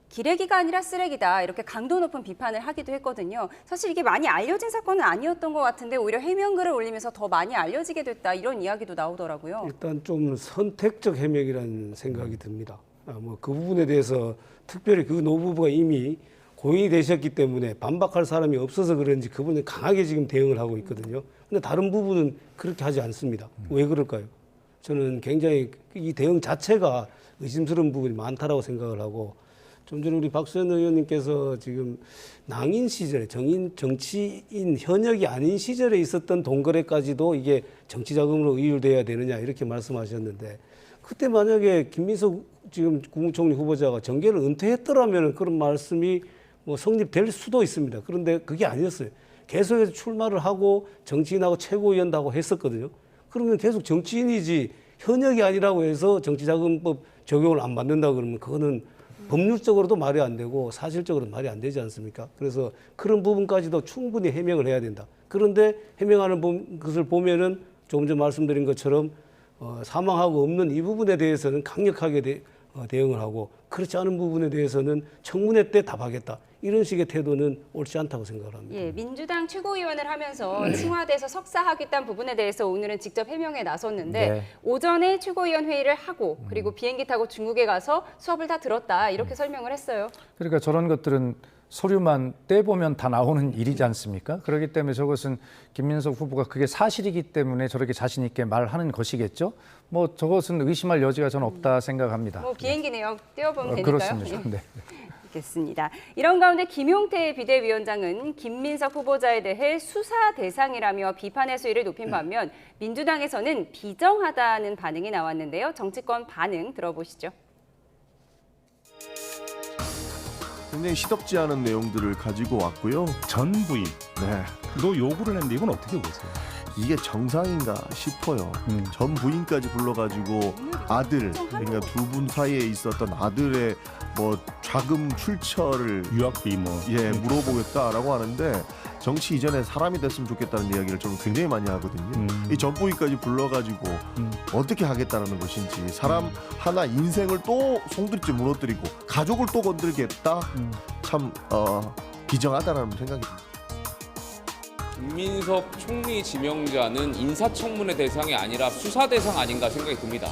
기레기가 아니라 쓰레기다 이렇게 강도 높은 비판을 하기도 했거든요. 사실 이게 많이 알려진 사건은 아니었던 것 같은데 오히려 해명글을 올리면서 더 많이 알려지게 됐다 이런 이야기도 나오더라고요. 일단 좀 선택적 해명이라는 생각이 듭니다. 뭐 그 부분에 대해서 특별히 그 노부부가 이미 고인이 되셨기 때문에 반박할 사람이 없어서 그런지 그분은 강하게 지금 대응을 하고 있거든요. 근데 다른 부분은 그렇게 하지 않습니다. 왜 그럴까요? 저는 굉장히 이 대응 자체가 의심스러운 부분이 많다라고 생각을 하고 좀 전에 우리 박수현 의원님께서 지금 낭인 시절에 정치인 현역이 아닌 시절에 있었던 돈거래까지도 이게 정치자금으로 의율돼야 되느냐 이렇게 말씀하셨는데 그때 만약에 김민석 지금 국무총리 후보자가 정계를 은퇴했더라면 그런 말씀이 뭐 성립될 수도 있습니다. 그런데 그게 아니었어요. 계속해서 출마를 하고 정치인하고 최고위원도 하고 했었거든요. 그러면 계속 정치인이지 현역이 아니라고 해서 정치자금법 적용을 안 받는다 그러면 그거는 법률적으로도 말이 안 되고 사실적으로도 말이 안 되지 않습니까? 그래서 그런 부분까지도 충분히 해명을 해야 된다. 그런데 해명하는 것을 보면은 조금 전 말씀드린 것처럼 사망하고 없는 이 부분에 대해서는 강력하게 대응을 하고 그렇지 않은 부분에 대해서는 청문회 때 답하겠다. 이런 식의 태도는 옳지 않다고 생각을 합니다. 예, 민주당 최고위원을 하면서 청와대에서 석사하겠다는 부분에 대해서 오늘은 직접 해명에 나섰는데 오전에 최고위원 회의를 하고 그리고 비행기 타고 중국에 가서 수업을 다 들었다 이렇게 설명을 했어요. 그러니까 저런 것들은 서류만 떼보면 다 나오는 일이지 않습니까? 그렇기 때문에 저것은 김민석 후보가 그게 사실이기 때문에 저렇게 자신 있게 말하는 것이겠죠. 뭐 저것은 의심할 여지가 저는 없다 생각합니다. 뭐 비행기 내역 띄워보면 되니까요. 그렇습니다. 네. 알겠습니다. 이런 가운데 김용태 비대위원장은 김민석 후보자에 대해 수사 대상이라며 비판의 수위를 높인 반면 민주당에서는 비정하다는 반응이 나왔는데요. 정치권 반응 들어보시죠. 굉장히 시덥지 않은 내용들을 가지고 왔고요. 전 부인. 네. 너 요구를 했는데 이건 어떻게 보세요? 이게 정상인가 싶어요. 전 부인까지 불러가지고 아들, 그러니까 두 분 사이에 있었던 아들의 뭐 자금 출처를 유학비 뭐 물어보겠다라고 하는데 정치 이전에 사람이 됐으면 좋겠다는 이야기를 저는 굉장히 많이 하거든요. 이 전 부인까지 불러가지고 어떻게 하겠다는 것인지 사람 하나 인생을 또 송두리째 무너뜨리고 가족을 또 건들겠다. 참 비정하다라는 생각이 듭니다. 김민석 총리 지명자는 인사청문회 대상이 아니라 수사 대상 아닌가 생각이 듭니다.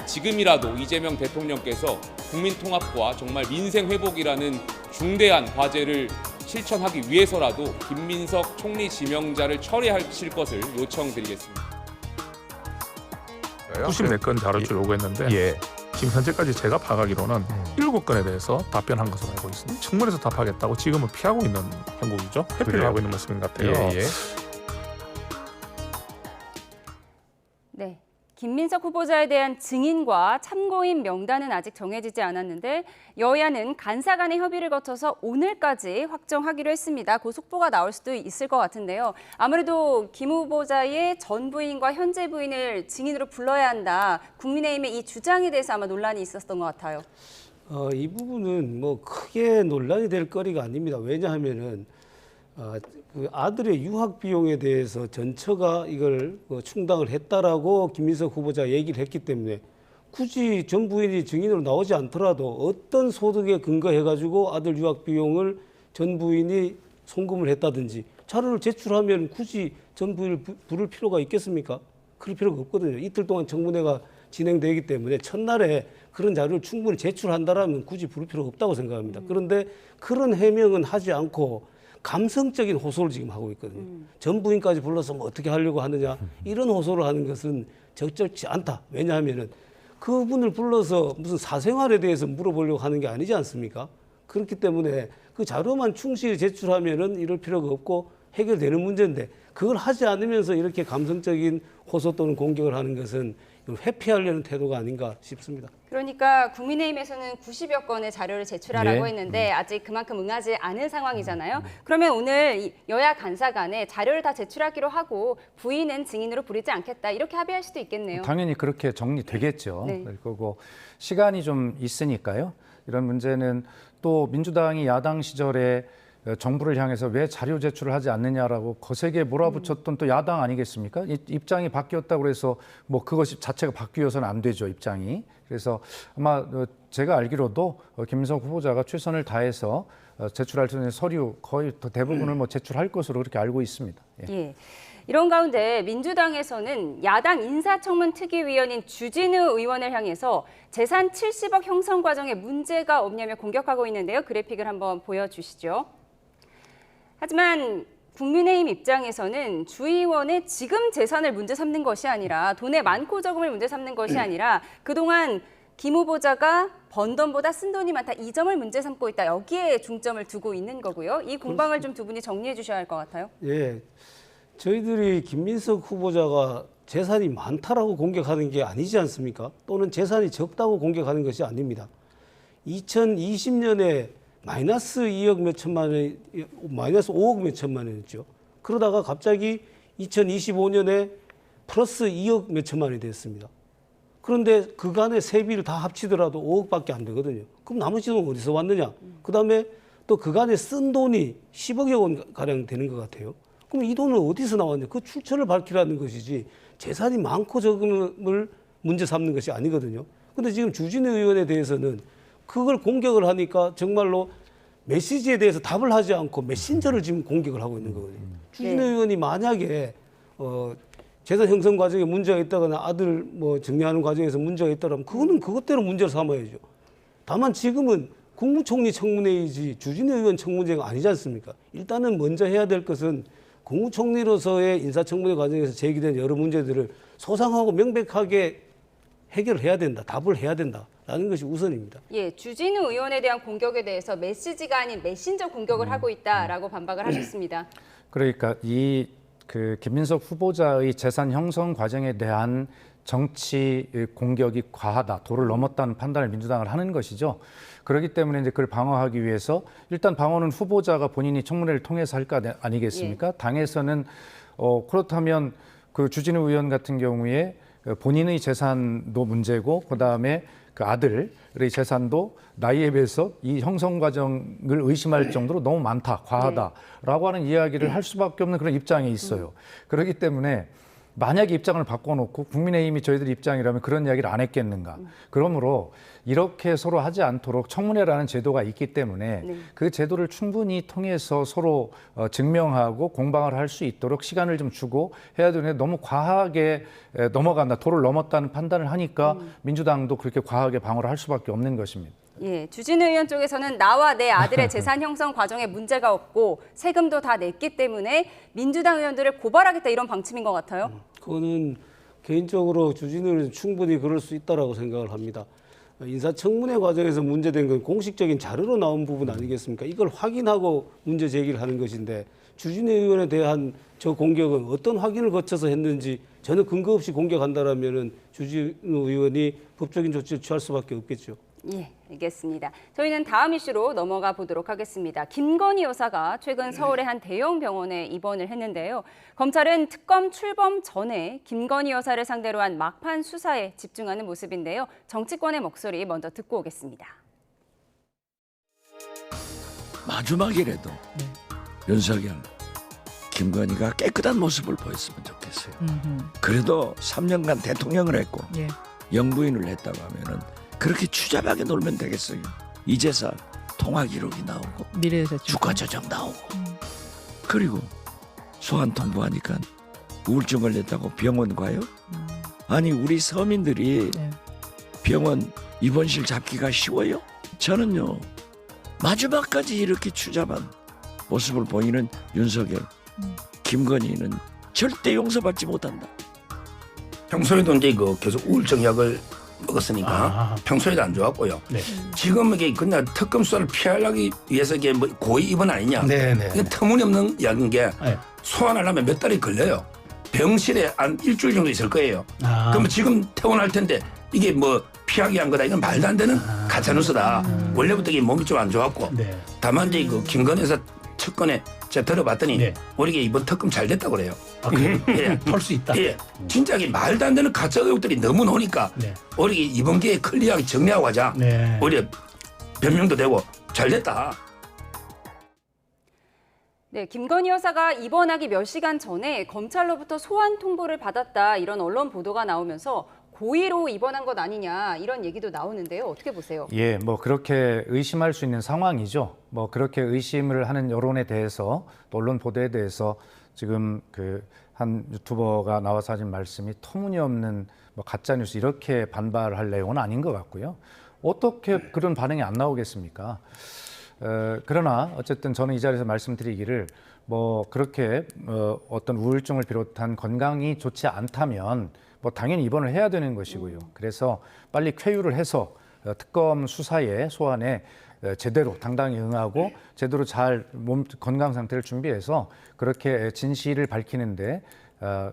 지금이라도 이재명 대통령께서 국민통합과 정말 민생 회복이라는 중대한 과제를 실천하기 위해서라도 김민석 총리 지명자를 처리하실 것을 요청드리겠습니다. 94건 자료를 요구했는데 지금 현재까지 제가 파악하기로는 7건에 대해서 답변한 것으로 알고 있습니다. 청문회에서 답하겠다고 지금은 피하고 있는 형국이죠. 회피를 하고 있는 모습인 것 같아요. 네. 김민석 후보자에 대한 증인과 참고인 명단은 아직 정해지지 않았는데 여야는 간사 간의 협의를 거쳐서 오늘까지 확정하기로 했습니다. 그 속보가 나올 수도 있을 것 같은데요. 아무래도 김 후보자의 전 부인과 현재 부인을 증인으로 불러야 한다. 국민의힘의 이 주장에 대해서 아마 논란이 있었던 것 같아요. 이 부분은 뭐 크게 논란이 될 거리가 아닙니다. 왜냐하면은 그 아들의 유학 비용에 대해서 전처가 이걸 충당을 했다라고 김민석 후보자가 얘기를 했기 때문에 굳이 전 부인이 증인으로 나오지 않더라도 어떤 소득에 근거해가지고 아들 유학 비용을 전 부인이 송금을 했다든지 자료를 제출하면 굳이 전 부인을 부를 필요가 있겠습니까? 그럴 필요가 없거든요. 이틀 동안 청문회가 진행되기 때문에 첫날에 그런 자료를 충분히 제출한다라면 굳이 부를 필요가 없다고 생각합니다. 그런데 그런 해명은 하지 않고 감성적인 호소를 지금 하고 있거든요. 전 부인까지 불러서 뭐 어떻게 하려고 하느냐 이런 호소를 하는 것은 적절치 않다. 왜냐하면은 그분을 불러서 무슨 사생활에 대해서 물어보려고 하는 게 아니지 않습니까? 그렇기 때문에 그 자료만 충실히 제출하면은 이럴 필요가 없고 해결되는 문제인데 그걸 하지 않으면서 이렇게 감성적인 호소 또는 공격을 하는 것은 회피하려는 태도가 아닌가 싶습니다. 그러니까 국민의힘에서는 90여 건의 자료를 제출하라고 했는데 아직 그만큼 응하지 않은 상황이잖아요. 그러면 오늘 여야 간사 간에 자료를 다 제출하기로 하고 부인은 증인으로 부르지 않겠다 이렇게 합의할 수도 있겠네요. 당연히 그렇게 정리되겠죠. 네. 그럴 거고 시간이 좀 있으니까요. 이런 문제는 또 민주당이 야당 시절에 정부를 향해서 왜 자료 제출을 하지 않느냐라고 거세게 몰아붙였던 또 야당 아니겠습니까? 입장이 바뀌었다고 해서 뭐 그것이 자체가 바뀌어서는 안 되죠, 입장이. 그래서 아마 제가 알기로도 김민석 후보자가 최선을 다해서 제출할 수 있는 서류 거의 대부분을 뭐 제출할 것으로 그렇게 알고 있습니다. 예. 이런 가운데 민주당에서는 야당 인사청문특위위원인 주진우 의원을 향해서 재산 70억 형성 과정에 문제가 없냐며 공격하고 있는데요. 그래픽을 한번 보여주시죠. 하지만 국민의힘 입장에서는 주 의원의 지금 재산을 문제 삼는 것이 아니라 돈의 많고 적음을 문제 삼는 것이 아니라 그동안 김 후보자가 번 돈보다 쓴 돈이 많다. 이 점을 문제 삼고 있다. 여기에 중점을 두고 있는 거고요. 이 공방을 좀 두 분이 정리해 주셔야 할 것 같아요. 예, 저희들이 김민석 후보자가 재산이 많다라고 공격하는 게 아니지 않습니까? 또는 재산이 적다고 공격하는 것이 아닙니다. 2020년에 마이너스 2억 몇 천만 원, 마이너스 5억 몇 천만 원이었죠. 그러다가 갑자기 2025년에 플러스 2억 몇 천만 원이 됐습니다. 그런데 그간의 세비를 다 합치더라도 5억밖에 안 되거든요. 그럼 나머지 돈은 어디서 왔느냐? 그다음에 또 그간에 쓴 돈이 10억여 원 가량 되는 것 같아요. 그럼 이 돈은 어디서 나왔냐? 그 출처를 밝히라는 것이지 재산이 많고 적음을 문제 삼는 것이 아니거든요. 그런데 지금 주진우 의원에 대해서는 그걸 공격을 하니까 정말로 메시지에 대해서 답을 하지 않고 메신저를 지금 공격을 하고 있는 거거든요. 주진우 의원이 만약에 재산 형성 과정에 문제가 있다거나 아들 뭐 정리하는 과정에서 문제가 있다면 그거는 그것대로 문제를 삼아야죠. 다만 지금은 국무총리 청문회이지 주진우 의원 청문회가 아니지 않습니까? 일단은 먼저 해야 될 것은 국무총리로서의 인사청문회 과정에서 제기된 여러 문제들을 소상하고 명백하게 해결을 해야 된다. 답을 해야 된다라는 것이 우선입니다. 예, 주진우 의원에 대한 공격에 대해서 메시지가 아닌 메신저 공격을 하고 있다라고 반박을 하셨습니다. 그러니까 이 김민석 후보자의 재산 형성 과정에 대한 정치 공격이 과하다, 도를 넘었다는 판단을 민주당을 하는 것이죠. 그렇기 때문에 이제 그걸 방어하기 위해서 일단 방어는 후보자가 본인이 청문회를 통해서 할 거 아니겠습니까? 당에서는 그렇다면 그 주진우 의원 같은 경우에 본인의 재산도 문제고 그다음에 그 아들의 재산도 나이에 비해서 이 형성 과정을 의심할 정도로 너무 많다, 과하다라고 하는 이야기를 할 수밖에 없는 그런 입장에 있어요. 그렇기 때문에 만약에 입장을 바꿔놓고 국민의힘이 저희들 입장이라면 그런 이야기를 안 했겠는가. 그러므로 이렇게 서로 하지 않도록 청문회라는 제도가 있기 때문에 그 제도를 충분히 통해서 서로 증명하고 공방을 할 수 있도록 시간을 좀 주고 해야 되는데 너무 과하게 넘어간다, 도를 넘었다는 판단을 하니까 민주당도 그렇게 과하게 방어를 할 수밖에 없는 것입니다. 예, 주진우 의원 쪽에서는 나와 내 아들의 재산 형성 과정에 문제가 없고 세금도 다 냈기 때문에 민주당 의원들을 고발하겠다 이런 방침인 것 같아요. 그거는 개인적으로 주진우 의원은 충분히 그럴 수 있다라고 생각을 합니다. 인사청문회 과정에서 문제된 건 공식적인 자료로 나온 부분 아니겠습니까? 이걸 확인하고 문제 제기를 하는 것인데 주진우 의원에 대한 저 공격은 어떤 확인을 거쳐서 했는지 전혀 근거 없이 공격한다라면은 주진우 의원이 법적인 조치를 취할 수밖에 없겠죠. 예, 알겠습니다. 저희는 다음 이슈로 넘어가 보도록 하겠습니다. 김건희 여사가 최근 서울의 한 대형 병원에 입원을 했는데요. 검찰은 특검 출범 전에 김건희 여사를 상대로 한 막판 수사에 집중하는 모습인데요. 정치권의 목소리 먼저 듣고 오겠습니다. 마지막이라도 윤석열, 김건희가 깨끗한 모습을 보였으면 좋겠어요. 그래도 3년간 대통령을 했고 영부인을 했다고 하면은 그렇게 추잡하게 놀면 되겠어요. 이제서 통화 기록이 나오고 주가 조작 나오고 그리고 소환 통보하니까 우울증 걸렸다고 병원 가요? 아니 우리 서민들이 병원 입원실 잡기가 쉬워요? 저는요 마지막까지 이렇게 추잡한 모습을 보이는 윤석열, 김건희는 절대 용서받지 못한다. 평소에도 이제 계속 우울증 약을 먹었으니까 평소에도 안 좋았고요. 지금 이게 그냥 특검 수사를 피하기 위해서 이게 뭐 고의 입원 아니냐? 이게 터무니없는 약인 게 소환하려면 몇 달이 걸려요. 병실에 한 일주일 정도 있을 거예요. 그러면 지금 퇴원할 텐데 이게 뭐 피하기 한 거다. 이건 말도 안 되는 가짜뉴스다. 원래부터 이게 몸이 좀 안 좋았고 다만 이제 그 김건희 여사 특검에 제가 들어봤더니 우리가 이번 특검 잘 됐다고 그래요. 할 수 있다. 예, 진짜 이게 말도 안 되는 가짜 의혹들이 너무 나오니까 우리 이번 기회에 클리어하게 정리하고 하자. 우리 변명도 되고 잘 됐다. 네, 김건희 여사가 입원하기 몇 시간 전에 검찰로부터 소환 통보를 받았다 이런 언론 보도가 나오면서 고의로 입원한 것 아니냐 이런 얘기도 나오는데요. 어떻게 보세요? 예, 뭐 그렇게 의심할 수 있는 상황이죠. 뭐 그렇게 의심을 하는 여론에 대해서 또 언론 보도에 대해서 지금 그 한 유튜버가 나와서 하신 말씀이 터무니없는 뭐 가짜 뉴스 이렇게 반발할 내용은 아닌 것 같고요. 어떻게 그런 반응이 안 나오겠습니까? 그러나 어쨌든 저는 이 자리에서 말씀드리기를 뭐 그렇게 어떤 우울증을 비롯한 건강이 좋지 않다면 뭐 당연히 입원을 해야 되는 것이고요. 그래서 빨리 쾌유를 해서 특검 수사에 소환에 제대로 당당히 응하고 제대로 잘 몸 건강 상태를 준비해서 그렇게 진실을 밝히는데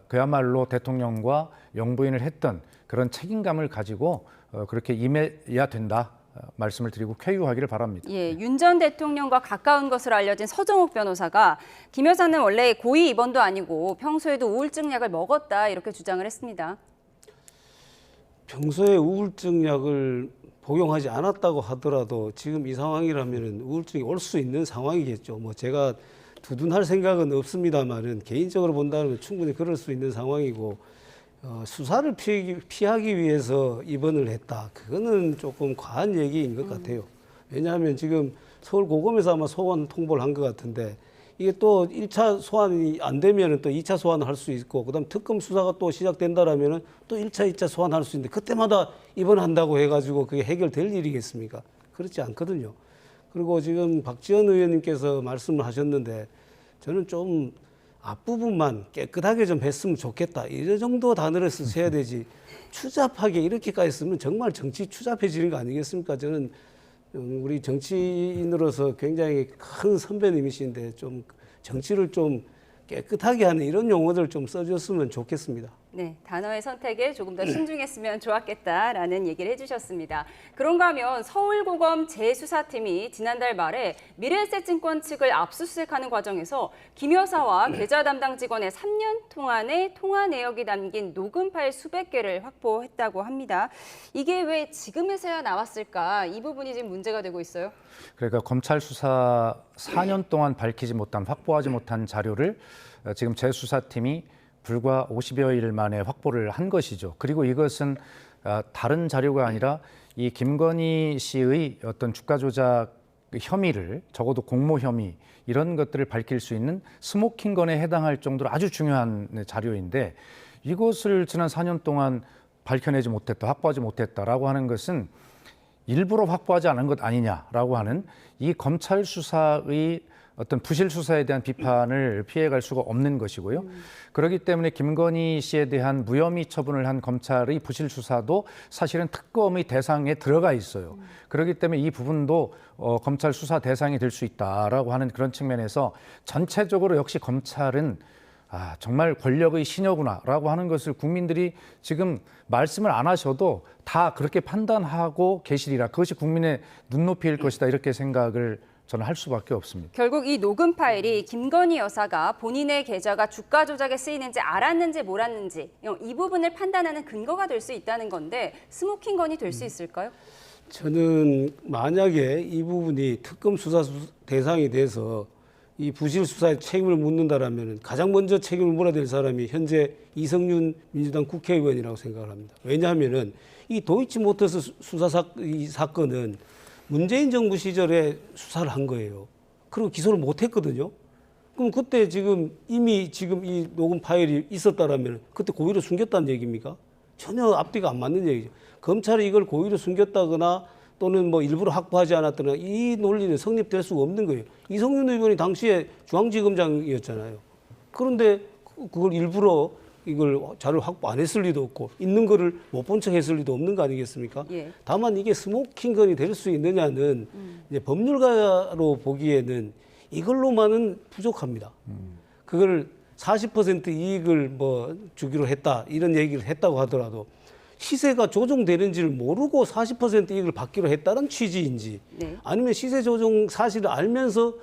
그야말로 대통령과 영부인을 했던 그런 책임감을 가지고 그렇게 임해야 된다. 말씀을 드리고 쾌유하기를 바랍니다. 예, 윤 전 대통령과 가까운 것으로 알려진 서정욱 변호사가 김 여사는 원래 고의 입원도 아니고 평소에도 우울증 약을 먹었다 이렇게 주장을 했습니다. 평소에 우울증 약을 복용하지 않았다고 하더라도 지금 이 상황이라면 우울증이 올 수 있는 상황이겠죠. 뭐 제가 두둔할 생각은 없습니다만은 개인적으로 본다면 충분히 그럴 수 있는 상황이고 수사를 피하기 위해서 입원을 했다. 그거는 조금 과한 얘기인 것 같아요. 왜냐하면 지금 서울고검에서 아마 소환 통보를 한 것 같은데 이게 또 1차 소환이 안 되면 또 2차 소환을 할 수 있고 그다음 특검 수사가 또 시작된다라면 또 1차, 2차 소환할 수 있는데 그때마다 입원한다고 해가지고 그게 해결될 일이겠습니까? 그렇지 않거든요. 그리고 지금 박지원 의원님께서 말씀을 하셨는데 저는 좀 앞부분만 깨끗하게 좀 했으면 좋겠다. 이런 정도 단어를 써야 되지. 추잡하게 이렇게까지 쓰면 정말 정치 추잡해지는 거 아니겠습니까? 저는 우리 정치인으로서 굉장히 큰 선배님이신데 좀 정치를 좀 깨끗하게 하는 이런 용어들 좀 써줬으면 좋겠습니다. 네, 단어의 선택에 조금 더 신중했으면 좋았겠다라는 얘기를 해주셨습니다. 그런가 하면 서울고검 재수사팀이 지난달 말에 미래에셋증권 측을 압수수색하는 과정에서 김 여사와 계좌 담당 직원의 3년 동안의 통화 내역이 담긴 녹음 파일 수백 개를 확보했다고 합니다. 이게 왜 지금에서야 나왔을까? 이 부분이 지금 문제가 되고 있어요. 그러니까 검찰 수사 4년 동안 밝히지 못한, 확보하지 못한 자료를 지금 재수사팀이 불과 50여일 만에 확보를 한 것이죠. 그리고 이것은 다른 자료가 아니라 이 김건희 씨의 어떤 주가 조작 혐의를, 적어도 공모 혐의 이런 것들을 밝힐 수 있는 스모킹건에 해당할 정도로 아주 중요한 자료인데, 이것을 지난 4년 동안 밝혀내지 못했다, 확보하지 못했다라고 하는 것은 일부러 확보하지 않은 것 아니냐라고 하는 이 검찰 수사의 어떤 부실 수사에 대한 비판을 피해갈 수가 없는 것이고요. 그렇기 때문에 김건희 씨에 대한 무혐의 처분을 한 검찰의 부실 수사도 사실은 특검의 대상에 들어가 있어요. 그렇기 때문에 이 부분도 검찰 수사 대상이 될 수 있다라고 하는 그런 측면에서 전체적으로 역시 검찰은 정말 권력의 신여구나라고 하는 것을 국민들이 지금 말씀을 안 하셔도 다 그렇게 판단하고 계시리라, 그것이 국민의 눈높이일 것이다, 이렇게 생각을 저는 할 수밖에 없습니다. 결국 이 녹음 파일이 김건희 여사가 본인의 계좌가 주가 조작에 쓰이는지 알았는지 몰랐는지 이 부분을 판단하는 근거가 될 수 있다는 건데, 스모킹건이 될 수 있을까요? 저는 만약에 이 부분이 특검 수사 대상이 돼서 이 부실 수사에 책임을 묻는다라면 가장 먼저 책임을 물어야 될 사람이 현재 이성윤 민주당 국회의원이라고 생각을 합니다. 왜냐하면은 이 도이치모터스 이 사건은 문재인 정부 시절에 수사를 한 거예요. 그리고 기소를 못 했거든요. 그럼 그때 이미 이 녹음 파일이 있었다라면 그때 고의로 숨겼다는 얘기입니까? 전혀 앞뒤가 안 맞는 얘기죠. 검찰이 이걸 고의로 숨겼다거나 또는 뭐 일부러 확보하지 않았거나 이 논리는 성립될 수가 없는 거예요. 이성윤 의원이 당시에 중앙지검장이었잖아요. 그런데 그걸 일부러 이걸 자료를 확보 안 했을 리도 없고 있는 거를 못 본 척 했을 리도 없는 거 아니겠습니까? 예. 다만 이게 스모킹건이 될 수 있느냐는 이제 법률가로 보기에는 이걸로만은 부족합니다. 그걸 40% 이익을 뭐 주기로 했다 이런 얘기를 했다고 하더라도 시세가 조정되는지를 모르고 40% 이익을 받기로 했다는 취지인지, 네. 아니면 시세 조정 사실을 알면서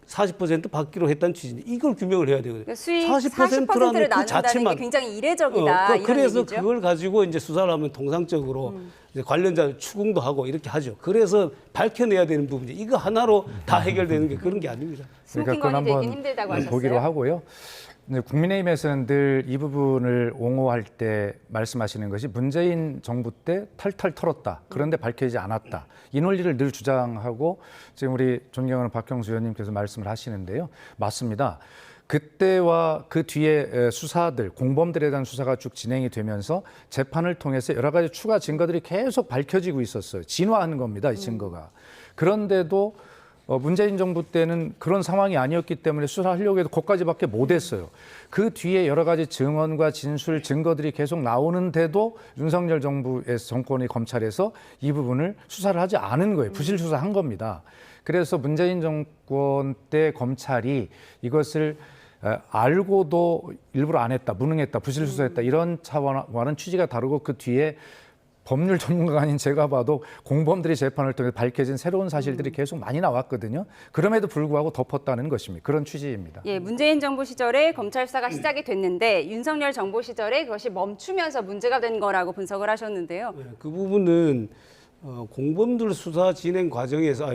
40% 받기로 했다는 취지인지, 이걸 규명을 해야 되거든요. 그러니까 수익 40%라는 40%를 그 나눈다는 자체만 게 굉장히 이례적이다. 이런 그래서 얘기죠? 그걸 가지고 이제 수사를 하면 통상적으로 이제 관련자 추궁도 하고 이렇게 하죠. 그래서 밝혀내야 되는 부분이 이거 하나로 다 해결되는 게 그런 게 아닙니다. 그러니까 그건 한번 보기로 하고요. 국민의힘에서는 늘 이 부분을 옹호할 때 말씀하시는 것이 문재인 정부 때 탈탈 털었다, 그런데 밝혀지지 않았다, 이 논리를 늘 주장하고 지금 우리 존경하는 박형수 의원님께서 말씀을 하시는데요. 맞습니다. 그때와 그 뒤에 수사들, 공범들에 대한 수사가 쭉 진행이 되면서 재판을 통해서 여러 가지 추가 증거들이 계속 밝혀지고 있었어요. 진화하는 겁니다, 이 증거가. 그런데도 문재인 정부 때는 그런 상황이 아니었기 때문에 수사하려고 해도 거기까지밖에 못했어요. 그 뒤에 여러 가지 증언과 진술, 증거들이 계속 나오는데도 윤석열 정부에서, 정권의 검찰에서 이 부분을 수사를 하지 않은 거예요. 부실 수사한 겁니다. 그래서 문재인 정권 때 검찰이 이것을 알고도 일부러 안 했다, 무능했다, 부실 수사했다, 이런 차원과는 취지가 다르고, 그 뒤에 법률 전문가가 아닌 제가 봐도 공범들이 재판을 통해 밝혀진 새로운 사실들이 계속 많이 나왔거든요. 그럼에도 불구하고 덮었다는 것입니다. 그런 취지입니다. 예, 문재인 정부 시절에 검찰 수사가 시작이 됐는데 윤석열 정부 시절에 그것이 멈추면서 문제가 된 거라고 분석을 하셨는데요. 네, 그 부분은 공범들 수사 진행 과정에서,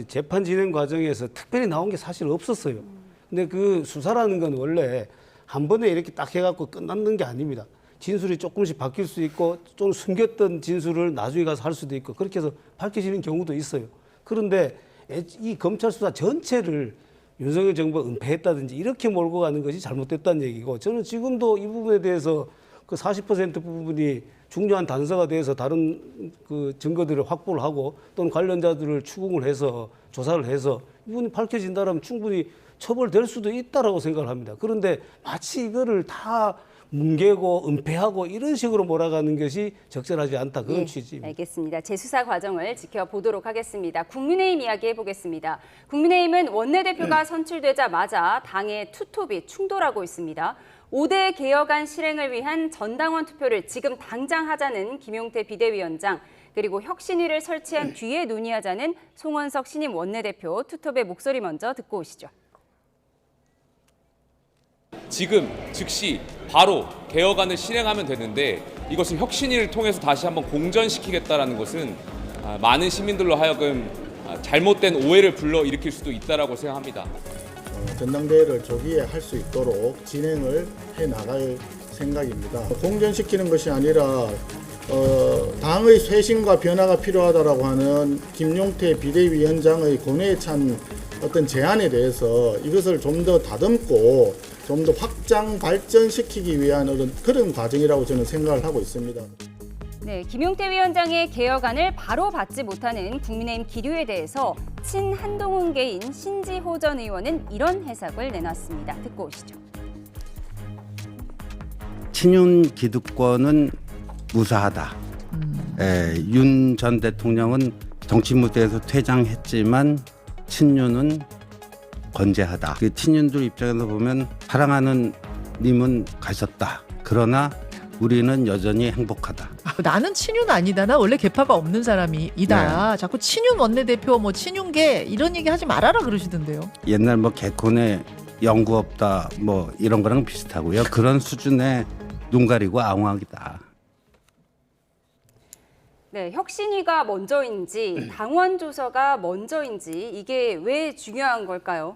재판 진행 과정에서 특별히 나온 게 사실 없었어요. 근데 그 수사라는 건 원래 한 번에 이렇게 딱 해갖고 끝났는 게 아닙니다. 진술이 조금씩 바뀔 수 있고, 좀 숨겼던 진술을 나중에 가서 할 수도 있고, 그렇게 해서 밝혀지는 경우도 있어요. 그런데 이 검찰 수사 전체를 윤석열 정부가 은폐했다든지 이렇게 몰고 가는 것이 잘못됐다는 얘기고, 저는 지금도 이 부분에 대해서 그 40% 부분이 중요한 단서가 돼서 다른 그 증거들을 확보를 하고 또는 관련자들을 추궁을 해서 조사를 해서 이분이 밝혀진다면 충분히 처벌될 수도 있다라고 생각을 합니다. 그런데 마치 이거를 다 뭉개고 은폐하고 이런 식으로 몰아가는 것이 적절하지 않다. 그런 취지입니다. 알겠습니다. 재수사 과정을 지켜보도록 하겠습니다. 국민의힘 이야기 해보겠습니다. 국민의힘은 원내대표가 선출되자마자 당의 투톱이 충돌하고 있습니다. 5대 개혁안 실행을 위한 전당원 투표를 지금 당장 하자는 김용태 비대위원장, 그리고 혁신위를 설치한 뒤에 논의하자는 송원석 신임 원내대표 투톱의 목소리 먼저 듣고 오시죠. 지금 즉시 바로 개혁안을 실행하면 되는데 이것은 혁신위를 통해서 다시 한번 공전시키겠다라는 것은 많은 시민들로 하여금 잘못된 오해를 불러일으킬 수도 있다라고 생각합니다. 전당대회를 조기에 할 수 있도록 진행을 해 나갈 생각입니다. 공전시키는 것이 아니라 당의 쇄신과 변화가 필요하다라고 하는 김용태 비대위원장의 고뇌에 찬 어떤 제안에 대해서 이것을 좀 더 다듬고 좀 더 확장 발전시키기 위한 그런 과정이라고 저는 생각을 하고 있습니다. 네, 김용태 위원장의 개혁안을 바로 받지 못하는 국민의힘 기류에 대해서 친한동훈계인 신지호 전 의원은 이런 해석을 내놨습니다. 듣고 오시죠. 친윤 기득권은 무사하다. 윤 전 대통령은 정치 무대에서 퇴장했지만 친윤은 건재하다. 그 친윤들 입장에서 보면 사랑하는 님은 가셨다. 그러나 우리는 여전히 행복하다. 나는 친윤 아니다. 나 원래 계파가 없는 사람이다. 자꾸 친윤 원내대표, 뭐 친윤계 이런 얘기 하지 말아라 그러시던데요. 옛날 뭐 개콘에 연구 없다 뭐 이런 거랑 비슷하고요. 그런 수준의 눈 가리고 앙황이다. 네, 혁신위가 먼저인지 당원 조서가 먼저인지 이게 왜 중요한 걸까요?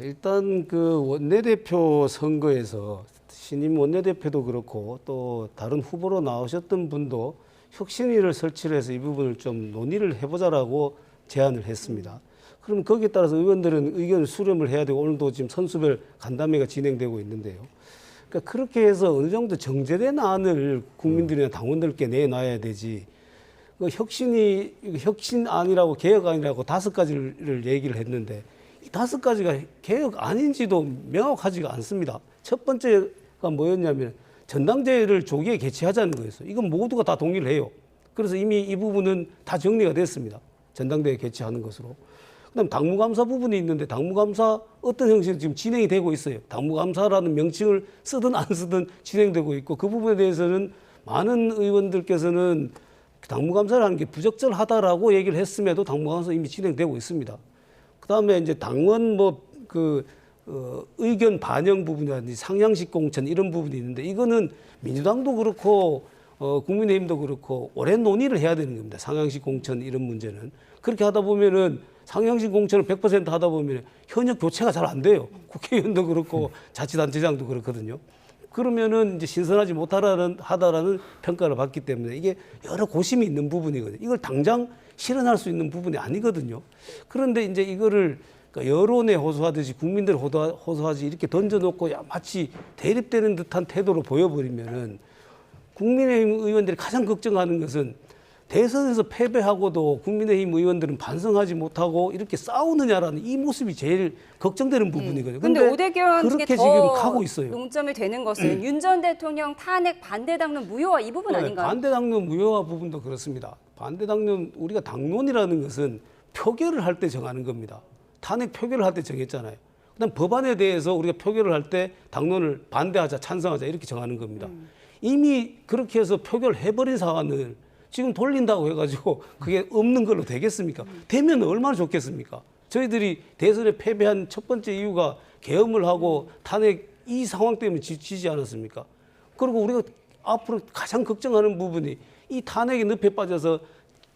일단 그 원내대표 선거에서 신임 원내대표도 그렇고 또 다른 후보로 나오셨던 분도 혁신위를 설치를 해서 이 부분을 좀 논의를 해보자라고 제안을 했습니다. 그럼 거기에 따라서 의원들은 의견을 수렴을 해야 되고 오늘도 지금 선수별 간담회가 진행되고 있는데요. 그러니까 그렇게 해서 어느 정도 정제된 안을 국민들이나 당원들께 내놔야 되지. 그 혁신안이라고 개혁안이라고 5가지를 얘기를 했는데 이 5가지가 개혁안인지도 명확하지가 않습니다. 첫 번째가 뭐였냐면 전당대회를 조기에 개최하자는 거였어요. 이건 모두가 다 동의를 해요. 그래서 이미 이 부분은 다 정리가 됐습니다. 전당대회 개최하는 것으로. 그다음 당무감사 부분이 있는데 당무감사 어떤 형식으로 지금 진행이 되고 있어요. 당무감사라는 명칭을 쓰든 안 쓰든 진행되고 있고 그 부분에 대해서는 많은 의원들께서는 당무감사를 하는 게 부적절하다라고 얘기를 했음에도 당무감사 이미 진행되고 있습니다. 그다음에 이제 당원 의견 반영 부분이라든지 상향식 공천 이런 부분이 있는데 이거는 민주당도 그렇고 국민의힘도 그렇고 오랜 논의를 해야 되는 겁니다. 상향식 공천 이런 문제는. 그렇게 하다 보면은 상향식 공천을 100% 하다 보면 현역 교체가 잘 안 돼요. 국회의원도 그렇고 자치단체장도 그렇거든요. 그러면은 이제 신선하지 못하다라는 평가를 받기 때문에 이게 여러 고심이 있는 부분이거든요. 이걸 당장 실현할 수 있는 부분이 아니거든요. 그런데 이제 이거를 여론에 호소하듯이 국민들 호소하지 이렇게 던져놓고 마치 대립되는 듯한 태도로 보여버리면은 국민의힘 의원들이 가장 걱정하는 것은 대선에서 패배하고도 국민의힘 의원들은 반성하지 못하고 이렇게 싸우느냐라는 이 모습이 제일 걱정되는 부분이거든요. 그런데 5대 개혁안 중에 그렇게 더 지금 가고 있어요. 논점이 되는 것은 윤 전 대통령 탄핵 반대 당론 무효화 이 부분 아닌가요? 반대 당론 무효화 부분도 그렇습니다. 반대 당론 우리가 당론이라는 것은 표결을 할 때 정하는 겁니다. 탄핵 표결을 할 때 정했잖아요. 그다음 법안에 대해서 우리가 표결을 할 때 당론을 반대하자, 찬성하자 이렇게 정하는 겁니다. 이미 그렇게 해서 표결해버린 사안을 지금 돌린다고 해가지고 그게 없는 걸로 되겠습니까? 되면 얼마나 좋겠습니까? 저희들이 대선에 패배한 첫 번째 이유가 계엄을 하고 탄핵 이 상황 때문에 지지 않았습니까? 그리고 우리가 앞으로 가장 걱정하는 부분이 이 탄핵의 늪에 빠져서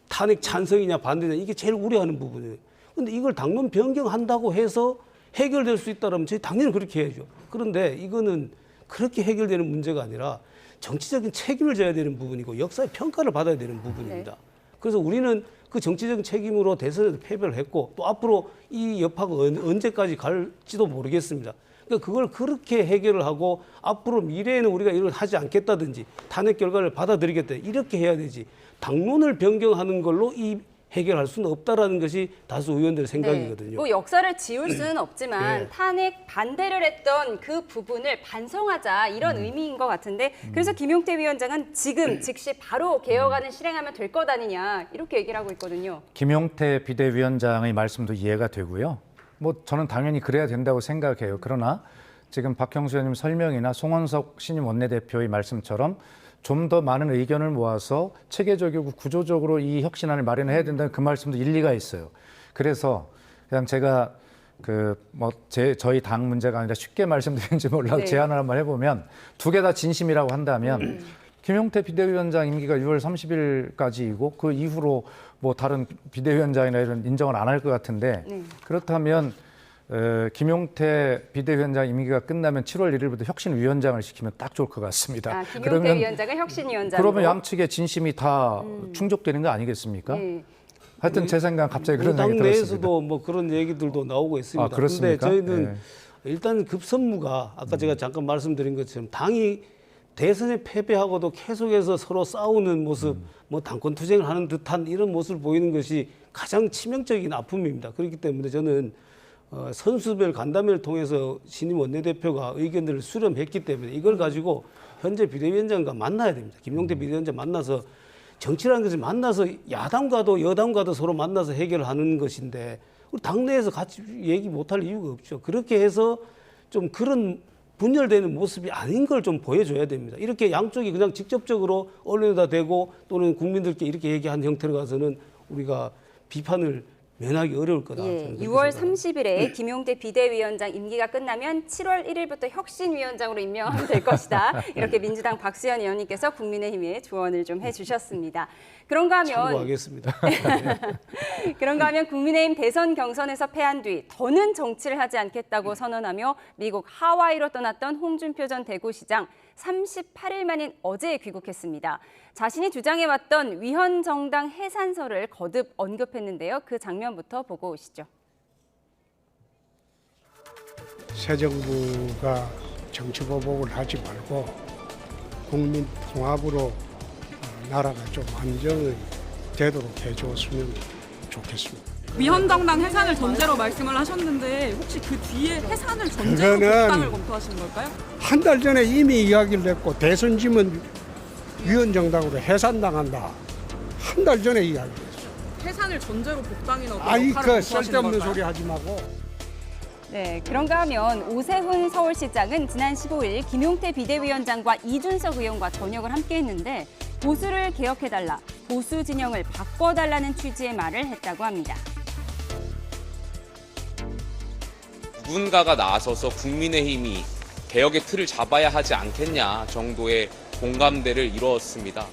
탄핵 찬성이냐 반대냐 이게 제일 우려하는 부분이에요. 근데 이걸 당론 변경한다고 해서 해결될 수 있다면 저희 당연히 그렇게 해야죠. 그런데 이거는 그렇게 해결되는 문제가 아니라 정치적인 책임을 져야 되는 부분이고 역사의 평가를 받아야 되는 부분입니다. 그래서 우리는 그 정치적인 책임으로 대선에서 패배를 했고 또 앞으로 이 여파가 언제까지 갈지도 모르겠습니다. 그러니까 그걸 그렇게 해결을 하고 앞으로 미래에는 우리가 이걸 하지 않겠다든지 탄핵 결과를 받아들이겠다 이렇게 해야 되지. 당론을 변경하는 걸로 이 해결할 수는 없다라는 것이 다수 의원들의 생각이거든요. 네. 뭐 역사를 지울 수는 없지만 네. 탄핵 반대를 했던 그 부분을 반성하자 이런 의미인 것 같은데 그래서 김용태 위원장은 지금 즉시 바로 개혁안을 실행하면 될 것 아니냐 이렇게 얘기를 하고 있거든요. 김용태 비대위원장의 말씀도 이해가 되고요. 뭐 저는 당연히 그래야 된다고 생각해요. 그러나 지금 박형수 의원님 설명이나 송원석 신임 원내대표의 말씀처럼 좀 더 많은 의견을 모아서 체계적이고 구조적으로 이 혁신안을 마련해야 된다는 그 말씀도 일리가 있어요. 그래서 그냥 제가 저희 당 문제가 아니라 쉽게 말씀드리는지 몰라도 네. 제안을 한번 해보면 두 개 다 진심이라고 한다면 김용태 비대위원장 임기가 6월 30일까지이고 그 이후로 뭐 다른 비대위원장이나 이런 인정을 안 할 것 같은데 그렇다면 김용태 비대위원장 임기가 끝나면 7월 1일부터 혁신위원장을 시키면 딱 좋을 것 같습니다. 김용태 위원장은 혁신위원장으로. 그러면 양측의 진심이 다 충족되는 거 아니겠습니까? 네. 하여튼 제 생각은 갑자기 그런 생각이 당 들었습니다. 내에서도 뭐 그런 얘기들도 나오고 있습니다. 그렇습니까? 그런데 저희는 네. 일단 급선무가 아까 제가 잠깐 말씀드린 것처럼 당이 대선에 패배하고도 계속해서 서로 싸우는 모습, 뭐 당권 투쟁을 하는 듯한 이런 모습을 보이는 것이 가장 치명적인 아픔입니다. 그렇기 때문에 저는 선수별 간담회를 통해서 신임 원내대표가 의견들을 수렴했기 때문에 이걸 가지고 현재 비대위원장과 만나야 됩니다. 김용태 비대위원장 만나서 정치라는 것을 만나서 야당과도 여당과도 서로 만나서 해결하는 것인데 우리 당내에서 같이 얘기 못할 이유가 없죠. 그렇게 해서 좀 그런 분열되는 모습이 아닌 걸 좀 보여줘야 됩니다. 이렇게 양쪽이 그냥 직접적으로 언론에다 대고 또는 국민들께 이렇게 얘기한 형태로 가서는 우리가 비판을 면하기 어려울 거다. 6월 30일에 김용태 비대위원장 임기가 끝나면 7월 1일부터 혁신위원장으로 임명하면 될 것이다. 이렇게 민주당 박수현 의원님께서 국민의힘에 조언을 좀 해주셨습니다. 그런가 하면 참고하겠습니다. 그런가 하면 국민의힘 대선 경선에서 패한 뒤 더는 정치를 하지 않겠다고 선언하며 미국 하와이로 떠났던 홍준표 전 대구시장 38일 만인 어제 귀국했습니다. 자신이 주장해왔던 위헌정당 해산설을 거듭 언급했는데요. 그 장면부터 보고 오시죠. 새 정부가 정치 보복을 하지 말고 국민 통합으로 나라가 좀 안정이 되도록 해줬으면 좋겠습니다. 위헌정당 해산을 전제로 말씀을 하셨는데 혹시 그 뒤에 해산을 전제로 그거는 복당을 검토하시는 걸까요? 한 달 전에 이미 이야기를 했고 대선 지면 위헌정당으로 해산당한다. 한 달 전에 이야기했어요. 해산을 전제로 복당이나 아이 역할을 그 검토하시는 쓸데없는 걸까요? 소리 하지 말고. 네, 그런가 하면 오세훈 서울시장은 지난 15일 김용태 비대위원장과 이준석 의원과 저녁을 함께했는데 보수를 개혁해달라, 보수 진영을 바꿔달라는 취지의 말을 했다고 합니다. 누군가가 나서서 국민의힘이 개혁의 틀을 잡아야 하지 않겠냐 정도의 공감대를 이뤘습니다.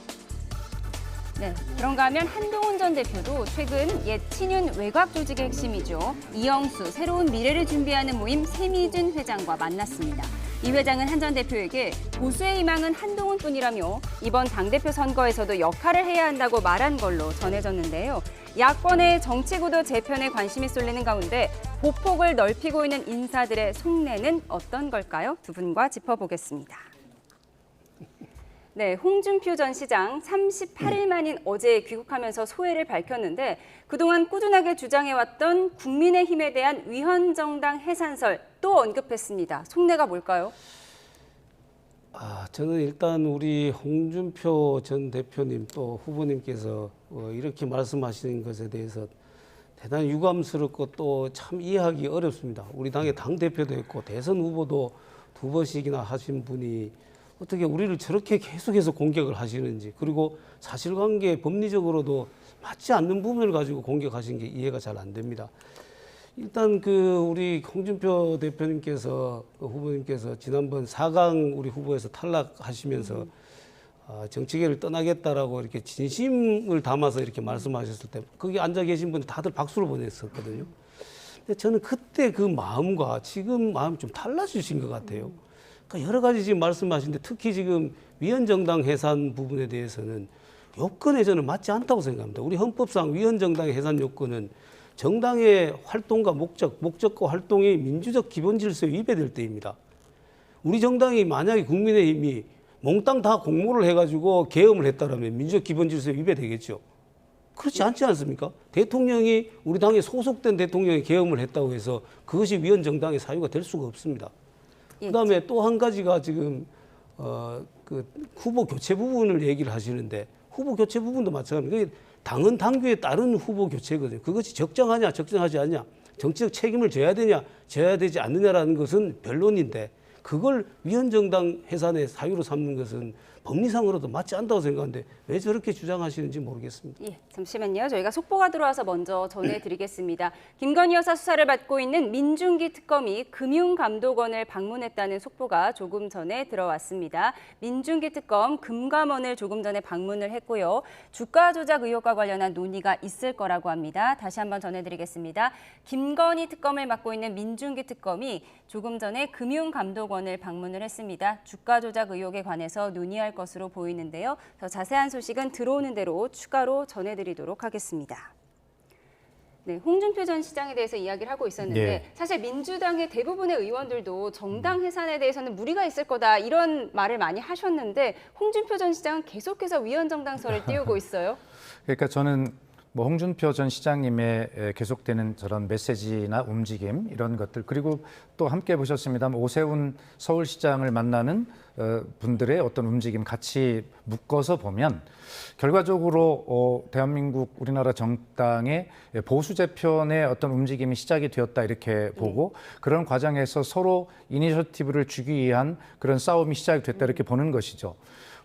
네, 그런가 하면 한동훈 전 대표도 최근 옛 친윤 외곽 조직의 핵심이죠. 이영수, 새로운 미래를 준비하는 모임 세미준 회장과 만났습니다. 이 회장은 한 전 대표에게 보수의 희망은 한동훈뿐이라며 이번 당대표 선거에서도 역할을 해야 한다고 말한 걸로 전해졌는데요. 야권의 정치구도 재편에 관심이 쏠리는 가운데 보폭을 넓히고 있는 인사들의 속내는 어떤 걸까요? 두 분과 짚어보겠습니다. 네, 홍준표 전 시장 38일 만인 어제 귀국하면서 소회를 밝혔는데 그동안 꾸준하게 주장해왔던 국민의힘에 대한 위헌정당 해산설 또 언급했습니다. 속내가 뭘까요? 저는 일단 우리 홍준표 전 대표님 또 후보님께서 이렇게 말씀하시는 것에 대해서 대단히 유감스럽고 또 참 이해하기 어렵습니다. 우리 당의 당대표도 했고 대선 후보도 2번씩이나 하신 분이 어떻게 우리를 저렇게 계속해서 공격을 하시는지 그리고 사실관계 법리적으로도 맞지 않는 부분을 가지고 공격하신 게 이해가 잘 안 됩니다. 일단 우리 홍준표 대표님께서 후보님께서 지난번 4강 우리 후보에서 탈락하시면서 정치계를 떠나겠다라고 이렇게 진심을 담아서 이렇게 말씀하셨을 때 거기 앉아 계신 분들 다들 박수를 보냈었거든요. 근데 저는 그때 그 마음과 지금 마음이 좀 달라지신 것 같아요. 그러니까 여러 가지 지금 말씀하시는데 특히 지금 위헌정당 해산 부분에 대해서는 요건에 저는 맞지 않다고 생각합니다. 우리 헌법상 위헌정당 해산 요건은 정당의 활동과 목적과 활동이 민주적 기본 질서에 위배될 때입니다. 우리 정당이 만약에 국민의힘이 몽땅 다 공모를 해가지고 계엄을 했다라면 민주적 기본 질서에 위배되겠죠. 그렇지 않지 않습니까? 대통령이 우리 당에 소속된 대통령이 계엄을 했다고 해서 그것이 위헌정당의 사유가 될 수가 없습니다. 그다음에 또 한 가지가 지금 그 후보 교체 부분을 얘기를 하시는데 후보 교체 부분도 마찬가지입니다. 그게 당헌 당규에 따른 후보 교체거든요. 그것이 적정하냐 적정하지 않냐 정치적 책임을 져야 되냐 져야 되지 않느냐라는 것은 변론인데 그걸 위헌정당 해산의 사유로 삼는 것은 법리상으로도 맞지 않다고 생각하는데 왜 저렇게 주장하시는지 모르겠습니다. 예, 잠시만요. 저희가 속보가 들어와서 먼저 전해드리겠습니다. 김건희 여사 수사를 받고 있는 민중기 특검이 금융감독원을 방문했다는 속보가 조금 전에 들어왔습니다. 민중기 특검 금감원을 조금 전에 방문을 했고요. 주가 조작 의혹과 관련한 논의가 있을 거라고 합니다. 다시 한번 전해드리겠습니다. 김건희 특검을 맡고 있는 민중기 특검이 조금 전에 금융감독원을 방문을 했습니다. 주가 조작 의혹에 관해서 논의할 것으로 보이는데요. 더 자세한 소식은 들어오는 대로 추가로 전해드리도록 하겠습니다. 네, 홍준표 전 시장에 대해서 이야기를 하고 있었는데 예. 사실 민주당의 대부분의 의원들도 정당 해산에 대해서는 무리가 있을 거다 이런 말을 많이 하셨는데 홍준표 전 시장은 계속해서 위헌정당설을 띄우고 있어요. 그러니까 저는 뭐 홍준표 전 시장님의 계속되는 저런 메시지나 움직임 이런 것들 그리고 또 함께 보셨습니다만 오세훈 서울시장을 만나는 분들의 어떤 움직임 같이 묶어서 보면 결과적으로 대한민국 우리나라 정당의 보수 재편의 어떤 움직임이 시작이 되었다 이렇게 보고 그런 과정에서 서로 이니셔티브를 주기 위한 그런 싸움이 시작이 됐다 이렇게 보는 것이죠.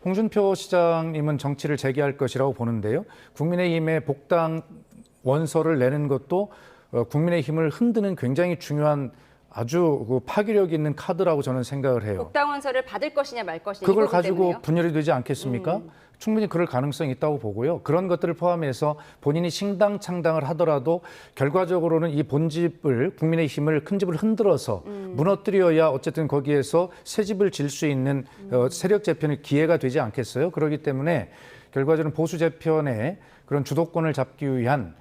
홍준표 시장님은 정치를 재개할 것이라고 보는데요. 국민의힘의 복당 원서를 내는 것도 국민의힘을 흔드는 굉장히 중요한 아주 그 파괴력 있는 카드라고 저는 생각을 해요. 복당 원서를 받을 것이냐 말 것이냐 그걸 이 부분 가지고 때문에요? 분열이 되지 않겠습니까? 충분히 그럴 가능성이 있다고 보고요. 그런 것들을 포함해서 본인이 신당 창당을 하더라도 결과적으로는 이 본집을 국민의힘을 큰 집을 흔들어서 무너뜨려야 어쨌든 거기에서 새 집을 질 수 있는 세력 재편의 기회가 되지 않겠어요? 그렇기 때문에 결과적으로 보수 재편의 그런 주도권을 잡기 위한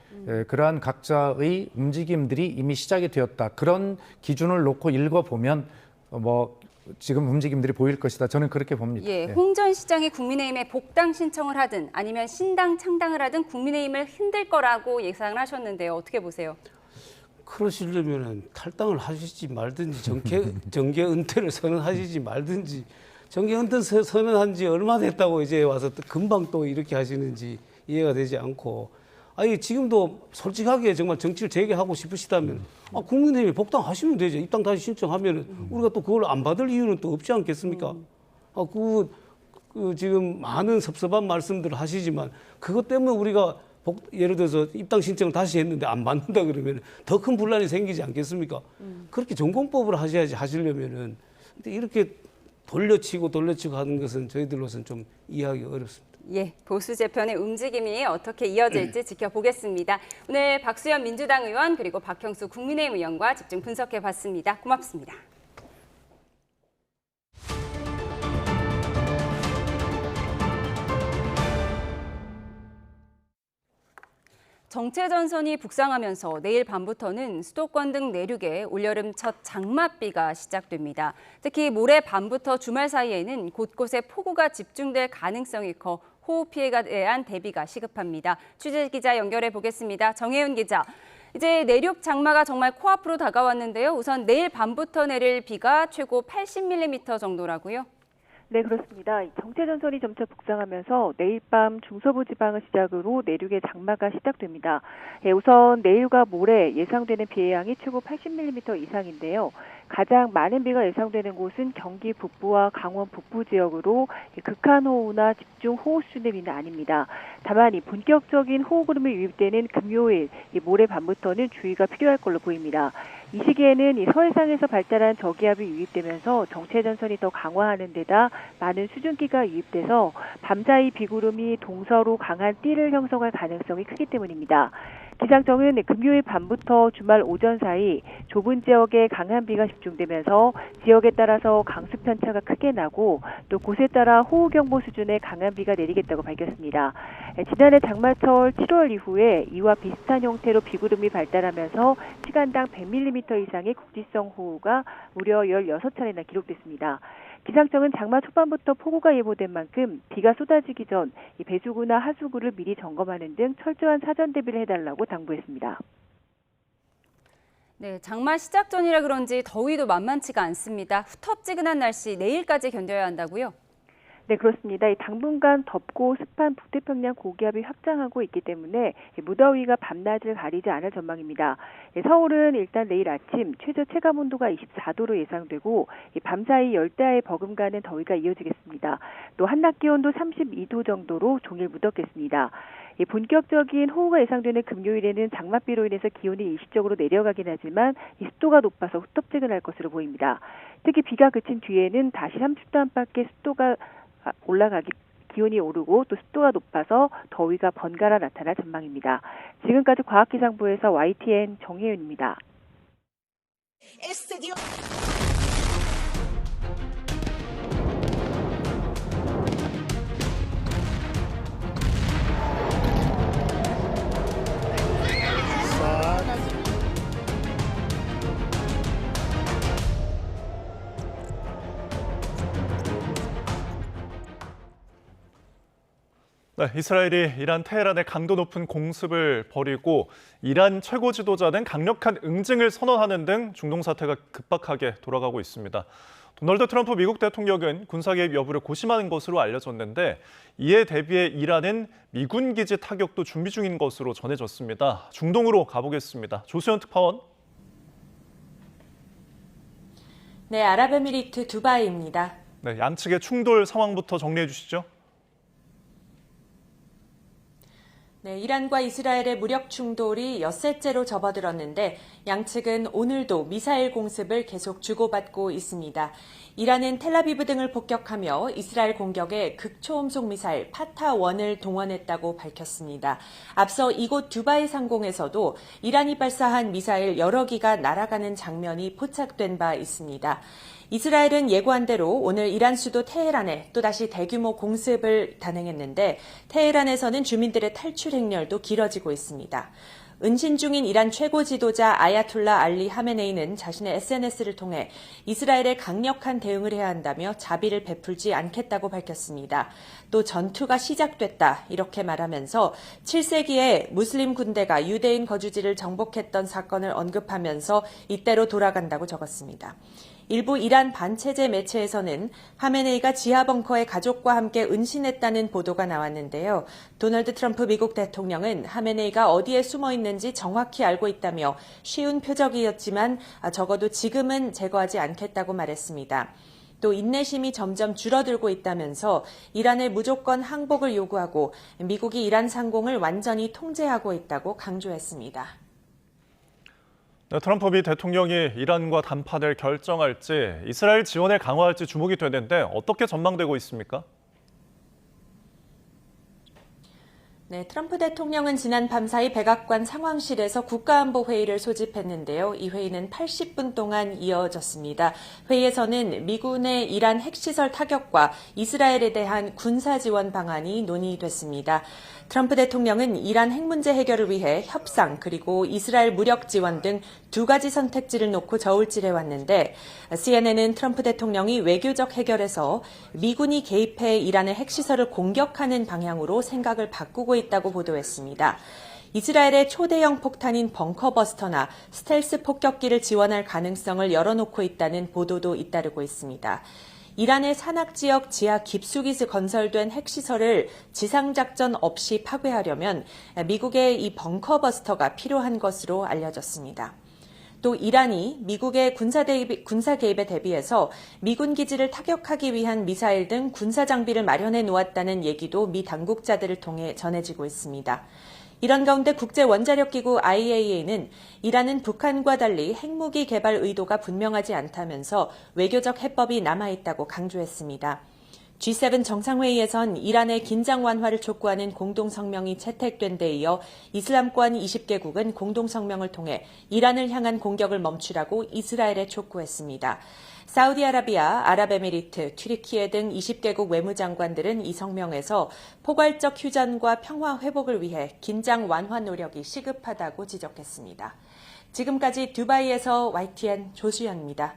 그러한 각자의 움직임들이 이미 시작이 되었다. 그런 기준을 놓고 읽어보면 뭐 지금 움직임들이 보일 것이다. 저는 그렇게 봅니다. 예, 홍 전 시장이 국민의힘에 복당 신청을 하든 아니면 신당 창당을 하든 국민의힘을 흔들 거라고 예상을 하셨는데요. 어떻게 보세요? 그러시려면 탈당을 하시지 말든지 정계 은퇴를 선언하시지 말든지 정계 은퇴 선언한 지 얼마 됐다고 이제 와서 또 금방 또 이렇게 하시는지 이해가 되지 않고 아니 지금도 솔직하게 정말 정치를 재개하고 싶으시다면 국민의힘에 복당하시면 되죠. 입당 다시 신청하면은 우리가 또 그걸 안 받을 이유는 또 없지 않겠습니까? 지금 많은 섭섭한 말씀들을 하시지만 그것 때문에 우리가 예를 들어서 입당 신청을 다시 했는데 안 받는다 그러면 더 큰 분란이 생기지 않겠습니까? 그렇게 정권법을 하셔야지 하시려면은 근데 이렇게 돌려치고 하는 것은 저희들로서는 좀 이해하기 어렵습니다. 예, 보수 재편의 움직임이 어떻게 이어질지 지켜보겠습니다. 오늘 박수현 민주당 의원 그리고 박형수 국민의힘 의원과 집중 분석해봤습니다. 고맙습니다. 정체전선이 북상하면서 내일 밤부터는 수도권 등 내륙에 올여름 첫 장맛비가 시작됩니다. 특히 모레 밤부터 주말 사이에는 곳곳에 폭우가 집중될 가능성이 커 호우 피해에 대한 대비가 시급합니다. 취재 기자 연결해 보겠습니다. 정혜윤 기자. 이제 내륙 장마가 정말 코앞으로 다가왔는데요. 우선 내일 밤부터 내릴 비가 최고 80mm 정도라고요? 네, 그렇습니다. 정체전선이 점차 북상하면서 내일 밤 중서부 지방을 시작으로 내륙의 장마가 시작됩니다. 우선 내일과 모레 예상되는 비의 양이 최고 80mm 이상인데요. 가장 많은 비가 예상되는 곳은 경기 북부와 강원 북부 지역으로 극한호우나 집중호우 수준의 비는 아닙니다. 다만 이 본격적인 호우구름이 유입되는 금요일, 모레 밤부터는 주의가 필요할 걸로 보입니다. 이 시기에는 이 서해상에서 발달한 저기압이 유입되면서 정체전선이 더 강화하는 데다 많은 수증기가 유입돼서 밤사이 비구름이 동서로 강한 띠를 형성할 가능성이 크기 때문입니다. 기상청은 금요일 밤부터 주말 오전 사이 좁은 지역에 강한 비가 집중되면서 지역에 따라서 강수 편차가 크게 나고 또 곳에 따라 호우경보 수준의 강한 비가 내리겠다고 밝혔습니다. 지난해 장마철 7월 이후에 이와 비슷한 형태로 비구름이 발달하면서 시간당 100mm 이상의 국지성 호우가 무려 16차례나 기록됐습니다. 기상청은 장마 초반부터 폭우가 예보된 만큼 비가 쏟아지기 전 배수구나 하수구를 미리 점검하는 등 철저한 사전 대비를 해달라고 당부했습니다. 네, 장마 시작 전이라 그런지 더위도 만만치가 않습니다. 후텁지근한 날씨 내일까지 견뎌야 한다고요? 네, 그렇습니다. 당분간 덥고 습한 북태평양 고기압이 확장하고 있기 때문에 무더위가 밤낮을 가리지 않을 전망입니다. 서울은 일단 내일 아침 최저 체감 온도가 24도로 예상되고 밤사이 열대야에 버금가는 더위가 이어지겠습니다. 또 한낮 기온도 32도 정도로 종일 무덥겠습니다. 본격적인 호우가 예상되는 금요일에는 장맛비로 인해서 기온이 일시적으로 내려가긴 하지만 습도가 높아서 후텁지근할 것으로 보입니다. 특히 비가 그친 뒤에는 다시 30도 안팎의 습도가 올라가기 기온이 오르고 또 습도가 높아서 더위가 번갈아 나타날 전망입니다. 지금까지 과학기상부에서 YTN 정혜윤입니다. 네, 이스라엘이 이란 테헤란에 강도 높은 공습을 벌이고 이란 최고 지도자는 강력한 응징을 선언하는 등 중동 사태가 급박하게 돌아가고 있습니다. 도널드 트럼프 미국 대통령은 군사 개입 여부를 고심하는 것으로 알려졌는데 이에 대비해 이란은 미군 기지 타격도 준비 중인 것으로 전해졌습니다. 중동으로 가보겠습니다. 조수연 특파원. 네, 아랍에미리트 두바이입니다. 네, 양측의 충돌 상황부터 정리해 주시죠. 네, 이란과 이스라엘의 무력 충돌이 엿새째로 접어들었는데 양측은 오늘도 미사일 공습을 계속 주고받고 있습니다. 이란은 텔아비브 등을 폭격하며 이스라엘 공격에 극초음속 미사일 파타-1을 동원했다고 밝혔습니다. 앞서 이곳 두바이 상공에서도 이란이 발사한 미사일 여러 기가 날아가는 장면이 포착된 바 있습니다. 이스라엘은 예고한 대로 오늘 이란 수도 테헤란에 또다시 대규모 공습을 단행했는데 테헤란에서는 주민들의 탈출 행렬도 길어지고 있습니다. 은신 중인 이란 최고 지도자 아야툴라 알리 하메네이는 자신의 SNS를 통해 이스라엘에 강력한 대응을 해야 한다며 자비를 베풀지 않겠다고 밝혔습니다. 또 전투가 시작됐다 이렇게 말하면서 7세기에 무슬림 군대가 유대인 거주지를 정복했던 사건을 언급하면서 이때로 돌아간다고 적었습니다. 일부 이란 반체제 매체에서는 하메네이가 지하 벙커에 가족과 함께 은신했다는 보도가 나왔는데요. 도널드 트럼프 미국 대통령은 하메네이가 어디에 숨어 있는지 정확히 알고 있다며 쉬운 표적이었지만 적어도 지금은 제거하지 않겠다고 말했습니다. 또 인내심이 점점 줄어들고 있다면서 이란의 무조건 항복을 요구하고 미국이 이란 상공을 완전히 통제하고 있다고 강조했습니다. 네, 트럼프 미 대통령이 이란과 단판을 결정할지 이스라엘 지원을 강화할지 주목이 되는데 어떻게 전망되고 있습니까? 네, 트럼프 대통령은 지난 밤사이 백악관 상황실에서 국가안보회의를 소집했는데요. 이 회의는 80분 동안 이어졌습니다. 회의에서는 미군의 이란 핵시설 타격과 이스라엘에 대한 군사 지원 방안이 논의됐습니다. 트럼프 대통령은 이란 핵 문제 해결을 위해 협상 그리고 이스라엘 무력 지원 등 두 가지 선택지를 놓고 저울질해왔는데 CNN은 트럼프 대통령이 외교적 해결에서 미군이 개입해 이란의 핵시설을 공격하는 방향으로 생각을 바꾸고 있다고 보도했습니다. 이스라엘의 초대형 폭탄인 벙커버스터나 스텔스 폭격기를 지원할 가능성을 열어놓고 있다는 보도도 잇따르고 있습니다. 이란의 산악지역 지하 깊숙이 건설된 핵시설을 지상작전 없이 파괴하려면 미국의 이 벙커버스터가 필요한 것으로 알려졌습니다. 또 이란이 미국의 군사 개입에 대비해서 미군 기지를 타격하기 위한 미사일 등 군사 장비를 마련해 놓았다는 얘기도 미 당국자들을 통해 전해지고 있습니다. 이런 가운데 국제원자력기구 IAEA는 이란은 북한과 달리 핵무기 개발 의도가 분명하지 않다면서 외교적 해법이 남아있다고 강조했습니다. G7 정상회의에선 이란의 긴장 완화를 촉구하는 공동성명이 채택된 데 이어 이슬람권 20개국은 공동성명을 통해 이란을 향한 공격을 멈추라고 이스라엘에 촉구했습니다. 사우디아라비아, 아랍에미리트, 튀르키예 등 20개국 외무장관들은 이 성명에서 포괄적 휴전과 평화 회복을 위해 긴장 완화 노력이 시급하다고 지적했습니다. 지금까지 두바이에서 YTN 조수연입니다.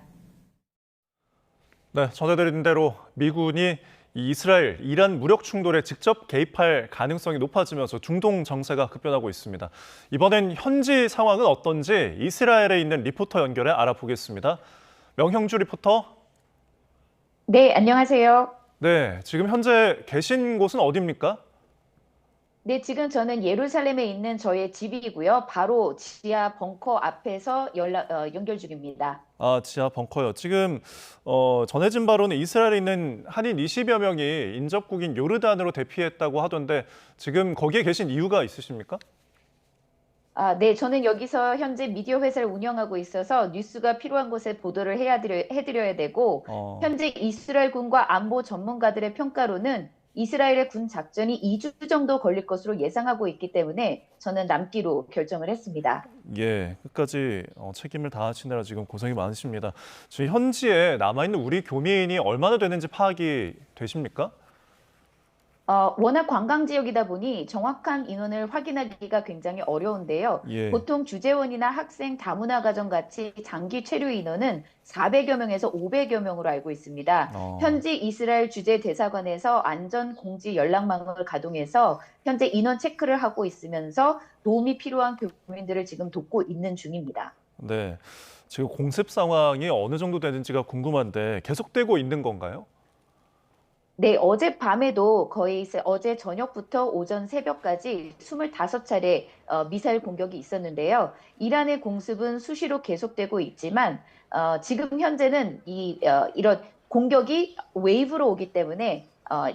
네, 전해드린 대로 미군이 이스라엘, 이란 무력 충돌에 직접 개입할 가능성이 높아지면서 중동 정세가 급변하고 있습니다. 이번엔 현지 상황은 어떤지 이스라엘에 있는 리포터 연결해 알아보겠습니다. 명형주 리포터. 네, 안녕하세요. 네, 지금 현재 계신 곳은 어디입니까? 네, 지금 저는 예루살렘에 있는 저의 집이고요. 바로 지하 벙커 앞에서 연결 중입니다. 아, 지하 벙커요. 지금 전해진 바로는 이스라엘에 있는 한인 20여 명이 인접국인 요르단으로 대피했다고 하던데 지금 거기에 계신 이유가 있으십니까? 네, 저는 여기서 현재 미디어 회사를 운영하고 있어서 뉴스가 필요한 곳에 보도를 해드려야 되고 현재 이스라엘군과 안보 전문가들의 평가로는 이스라엘의 군 작전이 2주 정도 걸릴 것으로 예상하고 있기 때문에 저는 남기로 결정을 했습니다. 예, 끝까지 책임을 다하시느라 지금 고생이 많으십니다. 지금 현지에 남아있는 우리 교민이 얼마나 되는지 파악이 되십니까? 워낙 관광 지역이다 보니 정확한 인원을 확인하기가 굉장히 어려운데요. 예. 보통 주재원이나 학생 다문화 가정 같이 장기 체류 인원은 400여 명에서 500여 명으로 알고 있습니다. 현지 이스라엘 주재 대사관에서 안전 공지 연락망을 가동해서 현재 인원 체크를 하고 있으면서 도움이 필요한 교민들을 지금 돕고 있는 중입니다. 네, 지금 공습 상황이 어느 정도 되는지가 궁금한데 계속되고 있는 건가요? 네, 어젯밤에도 거의 어제 저녁부터 오전 새벽까지 25차례 미사일 공격이 있었는데요. 이란의 공습은 수시로 계속되고 있지만 지금 현재는 이런 공격이 웨이브로 오기 때문에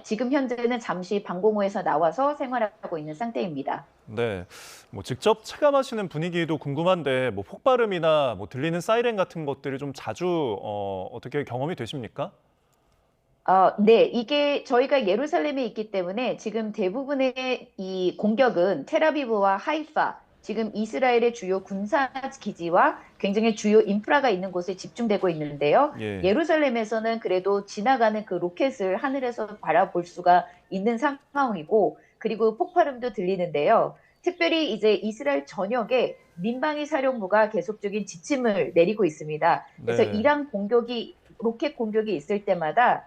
지금 현재는 잠시 방공호에서 나와서 생활하고 있는 상태입니다. 네, 뭐 직접 체감하시는 분위기도 궁금한데 뭐 폭발음이나 뭐 들리는 사이렌 같은 것들이 좀 자주 어떻게 경험이 되십니까? 네, 이게 저희가 예루살렘에 있기 때문에 지금 대부분의 이 공격은 텔아비브와 하이파, 지금 이스라엘의 주요 군사 기지와 굉장히 주요 인프라가 있는 곳에 집중되고 있는데요. 예. 예루살렘에서는 그래도 지나가는 그 로켓을 하늘에서 바라볼 수가 있는 상황이고, 그리고 폭발음도 들리는데요. 특별히 이제 이스라엘 전역에 민방위 사령부가 계속적인 지침을 내리고 있습니다. 그래서 네. 이란 공격이, 로켓 공격이 있을 때마다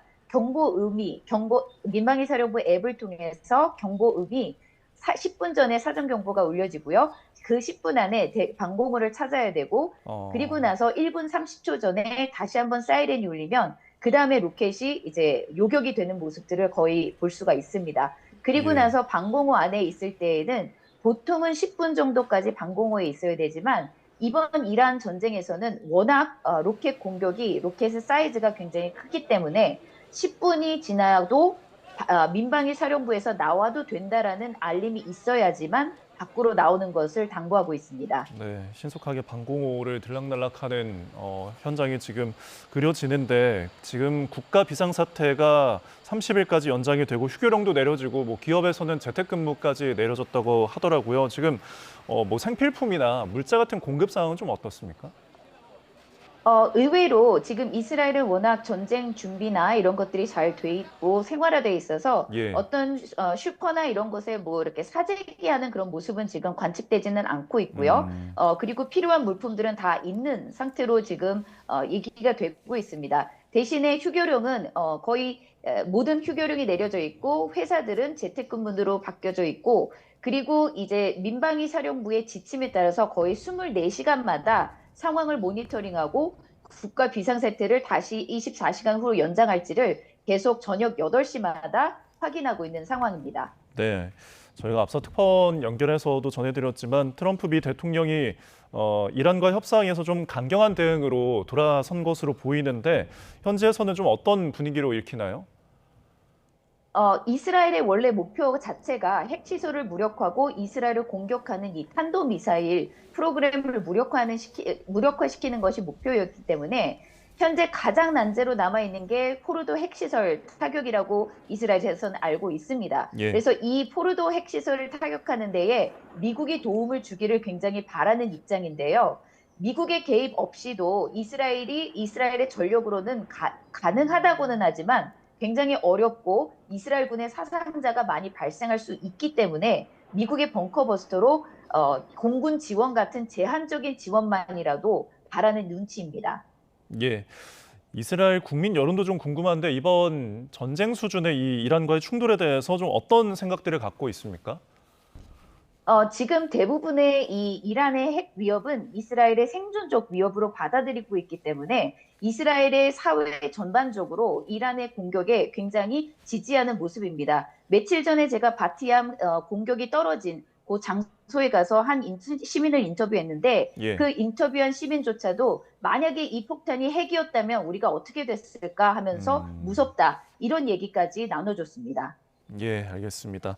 민방위 사령부 앱을 통해서 경보음이 10분 전에 사전 경보가 울려지고요. 그 10분 안에 방공호를 찾아야 되고 그리고 나서 1분 30초 전에 다시 한번 사이렌이 울리면 그 다음에 로켓이 이제 요격이 되는 모습들을 거의 볼 수가 있습니다. 그리고 나서 방공호 안에 있을 때에는 보통은 10분 정도까지 방공호에 있어야 되지만 이번 이란 전쟁에서는 워낙 로켓의 사이즈가 굉장히 크기 때문에 10분이 지나도 민방위 사령부에서 나와도 된다라는 알림이 있어야지만 밖으로 나오는 것을 당부하고 있습니다. 네, 신속하게 방공호를 들락날락하는 현장이 지금 그려지는데 지금 국가 비상사태가 30일까지 연장이 되고 휴교령도 내려지고 뭐 기업에서는 재택근무까지 내려졌다고 하더라고요. 지금 뭐 생필품이나 물자 같은 공급 상황은 좀 어떻습니까? 의외로 지금 이스라엘은 워낙 전쟁 준비나 이런 것들이 잘 돼 있고 생활화돼 있어서 예. 어떤 슈퍼나 이런 곳에 뭐 이렇게 사재기하는 그런 모습은 지금 관측되지는 않고 있고요. 그리고 필요한 물품들은 다 있는 상태로 지금 얘기가 되고 있습니다. 대신에 휴교령은 거의 모든 휴교령이 내려져 있고 회사들은 재택근무로 바뀌어져 있고 그리고 이제 민방위 사령부의 지침에 따라서 거의 24시간마다 상황을 모니터링하고 국가 비상사태를 다시 24시간 후로 연장할지를 계속 저녁 8시마다 확인하고 있는 상황입니다. 네, 저희가 앞서 특파원 연결해서도 전해드렸지만 트럼프 미 대통령이 이란과 협상에서 좀 강경한 대응으로 돌아선 것으로 보이는데 현지에서는 좀 어떤 분위기로 읽히나요? 이스라엘의 원래 목표 자체가 핵 시설을 무력화하고 이스라엘을 공격하는 이 탄도미사일 프로그램을 무력화시키는 것이 목표였기 때문에 현재 가장 난제로 남아있는 게 포르도 핵시설 타격이라고 이스라엘에서는 알고 있습니다. 예. 그래서 이 포르도 핵시설을 타격하는 데에 미국이 도움을 주기를 굉장히 바라는 입장인데요. 미국의 개입 없이도 이스라엘의 전력으로는 가능하다고는 하지만 굉장히 어렵고 이스라엘군의 사상자가 많이 발생할 수 있기 때문에 미국의 벙커버스터로 공군 지원 같은 제한적인 지원만이라도 바라는 눈치입니다. 예. 이스라엘 국민 여론도 좀 궁금한데 이번 전쟁 수준의 이 이란과의 충돌에 대해서 좀 어떤 생각들을 갖고 있습니까? 지금 대부분의 이 이란의 핵 위협은 이스라엘의 생존적 위협으로 받아들이고 있기 때문에 이스라엘의 사회 전반적으로 이란의 공격에 굉장히 지지하는 모습입니다. 며칠 전에 제가 바티암 공격이 떨어진 그 장소에 가서 한 시민을 인터뷰했는데 예. 그 인터뷰한 시민조차도 만약에 이 폭탄이 핵이었다면 우리가 어떻게 됐을까 하면서 무섭다 이런 얘기까지 나눠줬습니다. 예, 알겠습니다.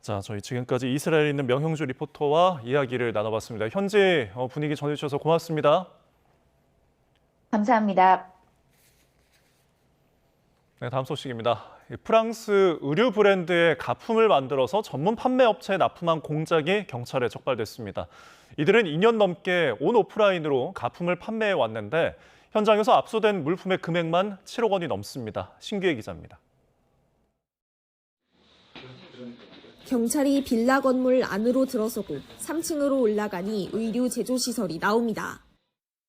자, 저희 지금까지 이스라엘에 있는 명형주 리포터와 이야기를 나눠봤습니다. 현재 분위기 전해주셔서 고맙습니다. 감사합니다. 네, 다음 소식입니다. 프랑스 의류 브랜드의 가품을 만들어서 전문 판매 업체에 납품한 공장이 경찰에 적발됐습니다. 이들은 2년 넘게 온 오프라인으로 가품을 판매해 왔는데 현장에서 압수된 물품의 금액만 7억 원이 넘습니다. 신규혜 기자입니다. 경찰이 빌라 건물 안으로 들어서고 3층으로 올라가니 의류 제조 시설이 나옵니다.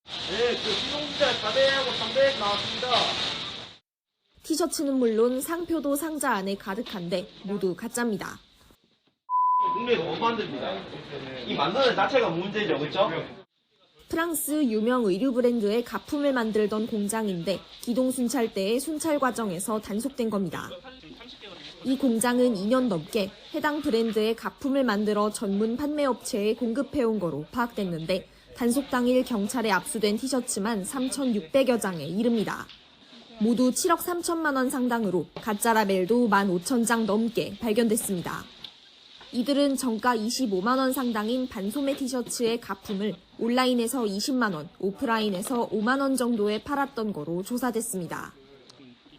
네, 수용자 400하고 300 나왔습니다. 티셔츠는 물론 상표도 상자 안에 가득한데 모두 가짜입니다. 국내가 못 만듭니다. 이 만드는 자체가 문제죠, 그렇죠? 프랑스 유명 의류 브랜드의 가품을 만들던 공장인데 기동 순찰대의 순찰 과정에서 단속된 겁니다. 이 공장은 2년 넘게 해당 브랜드의 가품을 만들어 전문 판매업체에 공급해온 거로 파악됐는데 단속 당일 경찰에 압수된 티셔츠만 3,600여 장에 이릅니다. 모두 7억 3천만 원 상당으로 가짜 라벨도 15,000장 넘게 발견됐습니다. 이들은 정가 25만 원 상당인 반소매 티셔츠의 가품을 온라인에서 20만 원, 오프라인에서 5만 원 정도에 팔았던 거로 조사됐습니다.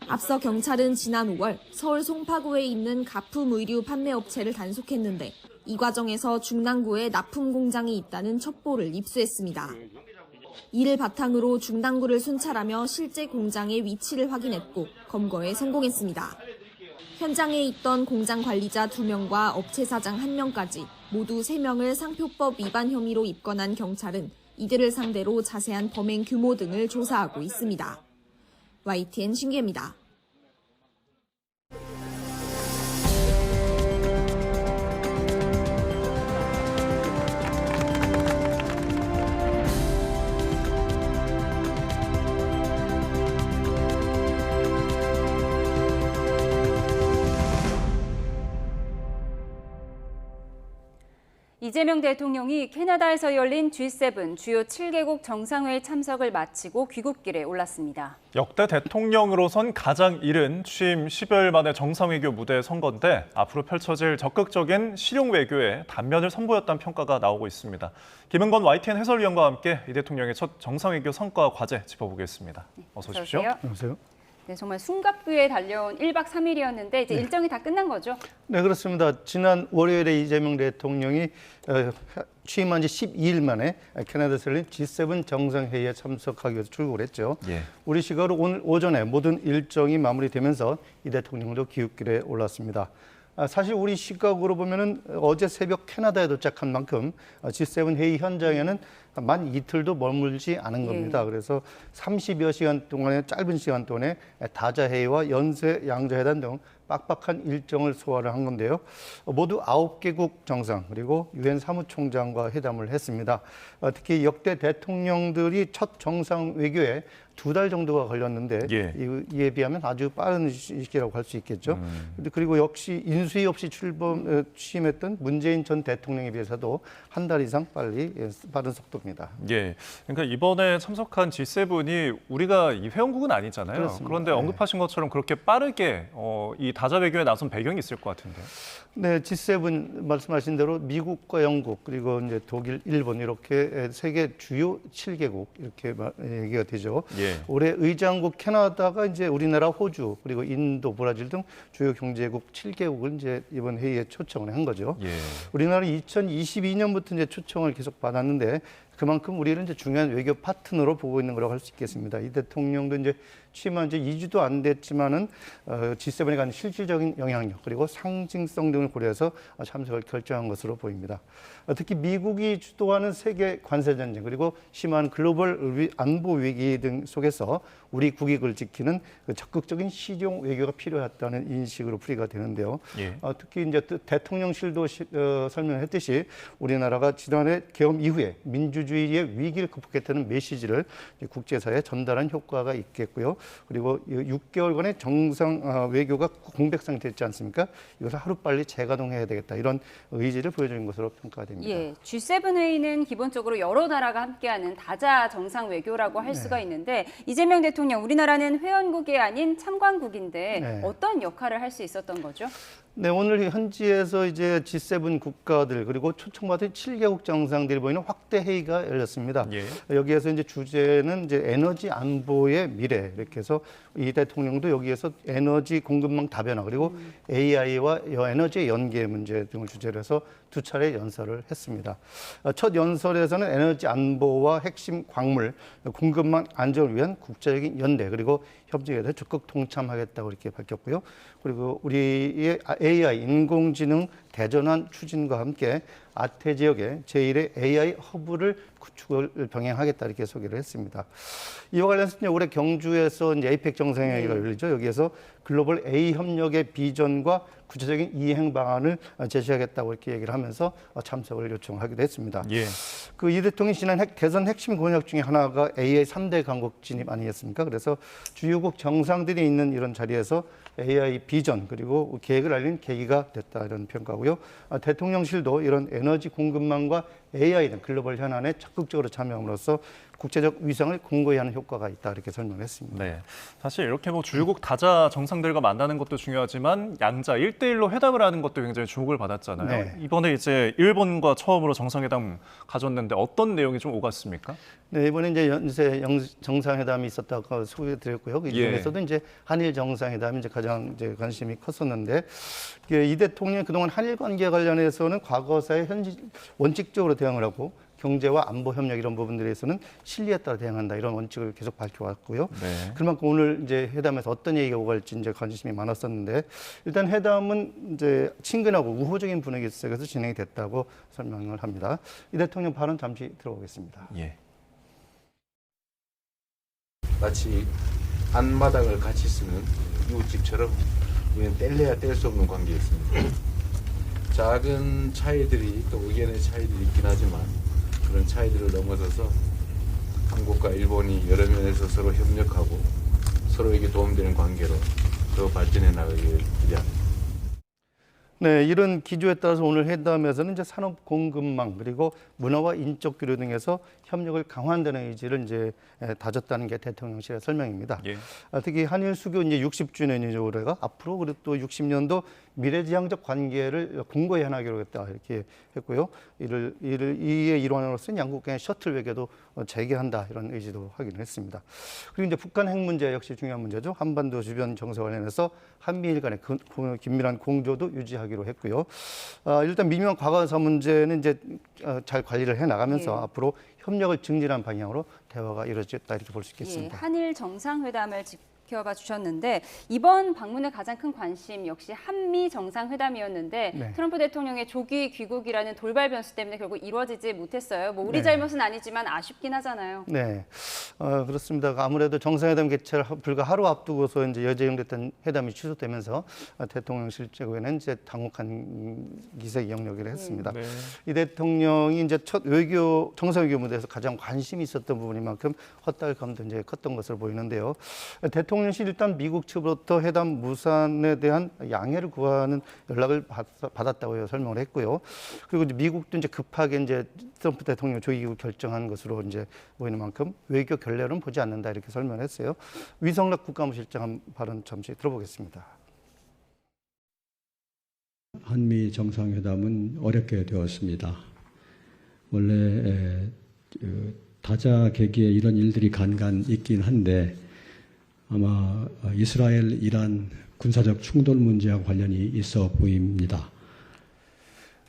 앞서 경찰은 지난 5월 서울 송파구에 있는 가품 의류 판매업체를 단속했는데 이 과정에서 중랑구에 납품 공장이 있다는 첩보를 입수했습니다. 이를 바탕으로 중랑구를 순찰하며 실제 공장의 위치를 확인했고 검거에 성공했습니다. 현장에 있던 공장 관리자 2명과 업체 사장 1명까지 모두 3명을 상표법 위반 혐의로 입건한 경찰은 이들을 상대로 자세한 범행 규모 등을 조사하고 있습니다. YTN 신기입니다. 이재명 대통령이 캐나다에서 열린 G7 주요 7개국 정상회의 참석을 마치고 귀국길에 올랐습니다. 역대 대통령으로선 가장 이른 취임 10여일 만에 정상외교 무대에 선 건데 앞으로 펼쳐질 적극적인 실용 외교에 단면을 선보였다는 평가가 나오고 있습니다. 김은건 YTN 해설위원과 함께 이 대통령의 첫 정상외교 성과 과제 짚어보겠습니다. 어서 오십시오. 안녕하세요. 네, 정말 숨가쁘게 달려온 1박 3일이었는데 이제 일정이 다 끝난 거죠? 네, 그렇습니다. 지난 월요일에 이재명 대통령이 취임한 지 12일 만에 캐나다에서 열린 G7 정상회의에 참석하기 위해서 출국을 했죠. 예. 우리 시각으로 오늘 오전에 모든 일정이 마무리되면서 이 대통령도 귀국길에 올랐습니다. 사실 우리 시각으로 보면은 어제 새벽 캐나다에 도착한 만큼 G7 회의 현장에는 만 이틀도 머물지 않은 겁니다. 그래서 30여 시간 동안의 짧은 시간 동안에 다자회의와 연쇄 양자회담 등 빡빡한 일정을 소화를 한 건데요. 모두 9개국 정상 그리고 유엔 사무총장과 회담을 했습니다. 특히 역대 대통령들이 첫 정상 외교에 2달 정도가 걸렸는데 이에 비하면 아주 빠른 시기라고 할 수 있겠죠. 그리고 역시 인수위 없이 취임했던 문재인 전 대통령에 비해서도 한 달 이상 빠른 속도가 봅니다. 예, 그러니까 이번에 참석한 G7이 우리가 이 회원국은 아니잖아요. 그렇습니다. 그런데 언급하신 것처럼 그렇게 빠르게 이 다자 외교에 나선 배경이 있을 것 같은데요. 네, G7 말씀하신 대로 미국과 영국 그리고 이제 독일, 일본 이렇게 세계 주요 7개국 이렇게 얘기가 되죠. 예. 올해 의장국 캐나다가 이제 우리나라, 호주 그리고 인도, 브라질 등 주요 경제국 7개국을 이제 이번 회의에 초청을 한 거죠. 예. 우리나라는 2022년부터 이제 초청을 계속 받았는데 그만큼 우리는 이제 중요한 외교 파트너로 보고 있는 거라고 할 수 있겠습니다. 이 대통령도 이제 취임한 지 2주도 안 됐지만은 G7에 관한 실질적인 영향력 그리고 상징성 등을 고려해서 참석을 결정한 것으로 보입니다. 특히 미국이 주도하는 세계 관세 전쟁 그리고 심한 글로벌 안보 위기 등 속에서 우리 국익을 지키는 적극적인 실용 외교가 필요했다는 인식으로 풀이가 되는데요. 예. 특히 이제 대통령실도 설명했듯이 우리나라가 지난해 계엄 이후에 민주주의의 위기를 극복했다는 메시지를 국제사회에 전달한 효과가 있겠고요. 그리고 6개월간의 정상 외교가 공백 상태였지 않습니까? 이것을 하루빨리 재가동해야 되겠다. 이런 의지를 보여주는 것으로 평가됩니다. 예, G7 회의는 기본적으로 여러 나라가 함께하는 다자 정상 외교라고 할 네. 수가 있는데 이재명 대통령, 우리나라는 회원국이 아닌 참관국인데 네. 어떤 역할을 할 수 있었던 거죠? 네, 오늘 현지에서 이제 G7 국가들 그리고 초청받은 7개국 정상들이 모이는 확대 회의가 열렸습니다. 예. 여기에서 이제 주제는 이제 에너지 안보의 미래 이렇게 해서 이 대통령도 여기에서 에너지 공급망 다변화 그리고 AI와 에너지의 연계 문제 등을 주제로 해서 두 차례 연설을 했습니다. 첫 연설에서는 에너지 안보와 핵심 광물 공급망 안정을 위한 국제적인 연대 그리고 협력에 대해 적극 동참하겠다고 이렇게 밝혔고요. 그리고 우리의 AI 인공지능 대전환 추진과 함께 아태 지역에 제1의 AI 허브를 구축을 병행하겠다 이렇게 소개를 했습니다. 이와 관련해서 올해 경주에서 이제 에이펙 정상회의가 열리죠. 여기에서 글로벌 AI 협력의 비전과 구체적인 이행 방안을 제시하겠다고 이렇게 얘기를 하면서 참석을 요청하기도 했습니다. 예. 이 대통령이 지난 대선 핵심 공약 중에 하나가 AI 3대 강국 진입 아니겠습니까? 그래서 주요국 정상들이 있는 이런 자리에서 AI 비전 그리고 계획을 알린 계기가 됐다 이런 평가고요. 대통령실도 이런 에너지 공급망과 AI 등 글로벌 현안에 적극적으로 참여함으로써 국제적 위상을 공고히 하는 효과가 있다 이렇게 설명했습니다. 네, 사실 이렇게 뭐 주요국 다자 정상들과 만나는 것도 중요하지만 양자 1대1로 회담을 하는 것도 굉장히 주목을 받았잖아요. 네. 이번에 이제 일본과 처음으로 정상회담 가졌는데 어떤 내용이 좀 오갔습니까? 네, 이번에 이제 연쇄 정상회담이 있었다고 소개드렸고요. 이 중에서도 이제 한일 정상회담이 이제 가장 이제 관심이 컸었는데 이 대통령이 그동안 한일 관계 관련해서는 과거사에 원칙적으로 대응을 하고 경제와 안보 협력 이런 부분들에서는 실리에 따라 대응한다 이런 원칙을 계속 밝혀왔고요. 네. 그만큼 오늘 이제 회담에서 어떤 얘기가 오갈지 이제 관심이 많았었는데 일단 회담은 이제 친근하고 우호적인 분위기 속에서 진행이 됐다고 설명을 합니다. 이 대통령 발언 잠시 들어보겠습니다. 예. 마치 앞마당을 같이 쓰는 이웃집처럼 우리는 뗄래야 뗄 수 없는 관계였습니다. 작은 차이들이 또 의견의 차이들이 있긴 하지만 그런 차이들을 넘어서서 한국과 일본이 여러 면에서 서로 협력하고 서로에게 도움되는 관계로 더 발전해 나가기를 기대합니다. 네, 이런 기조에 따라서 오늘 회담에서는 이제 산업 공급망 그리고 문화와 인적 교류 등에서 협력을 강화한다는 의지를 이제 다졌다는 게 대통령실의 설명입니다. 예. 특히 한일 수교 이제 60주년이죠 올해가 앞으로 그리고 또 60년도 미래지향적 관계를 공고히 해나가기로 했다 이렇게 했고요. 이의 일환으로서는 양국 간의 셔틀 외교도 재개한다 이런 의지도 확인을 했습니다. 그리고 이제 북한 핵 문제 역시 중요한 문제죠. 한반도 주변 정세 관련해서 한미일 간의 긴밀한 공조도 유지하기로 했고요. 일단 미묘한 과거사 문제는 이제 잘 관리를 해 나가면서 앞으로 협력을 증진한 방향으로 대화가 이루어졌다 이렇게 볼 수 있겠습니다. 예, 한일 정상회담을 지켜봐 주셨는데 이번 방문의 가장 큰 관심 역시 한미 정상회담이었는데 네. 트럼프 대통령의 조기 귀국이라는 돌발 변수 때문에 결국 이루어지지 못했어요. 뭐 우리 네. 잘못은 아니지만 아쉽긴 하잖아요. 네, 그렇습니다. 아무래도 정상회담 개최를 불과 하루 앞두고서 이제 예정됐던 회담이 취소되면서 대통령실 쪽에는 이제 당혹한 기색 영역을 했습니다. 네. 이 대통령이 이제 첫 정상외교 무대에서 가장 관심이 있었던 부분인 만큼 헛달감도 이제 컸던 것으로 보이는데요. 대통령 대통령실 일단 미국 측으로부터 회담 무산에 대한 양해를 구하는 연락을 받았다고 설명을 했고요. 그리고 이제 미국도 이제 급하게 이제 트럼프 대통령 조기구 결정한 것으로 이제 보이는 만큼 외교 결례로는 보지 않는다 이렇게 설명했어요. 위성락 국가무실장 발언 잠시 들어보겠습니다. 한미 정상회담은 어렵게 되었습니다. 원래 다자계기에 이런 일들이 간간 있긴 한데 아마 이스라엘 이란 군사적 충돌 문제와 관련이 있어 보입니다.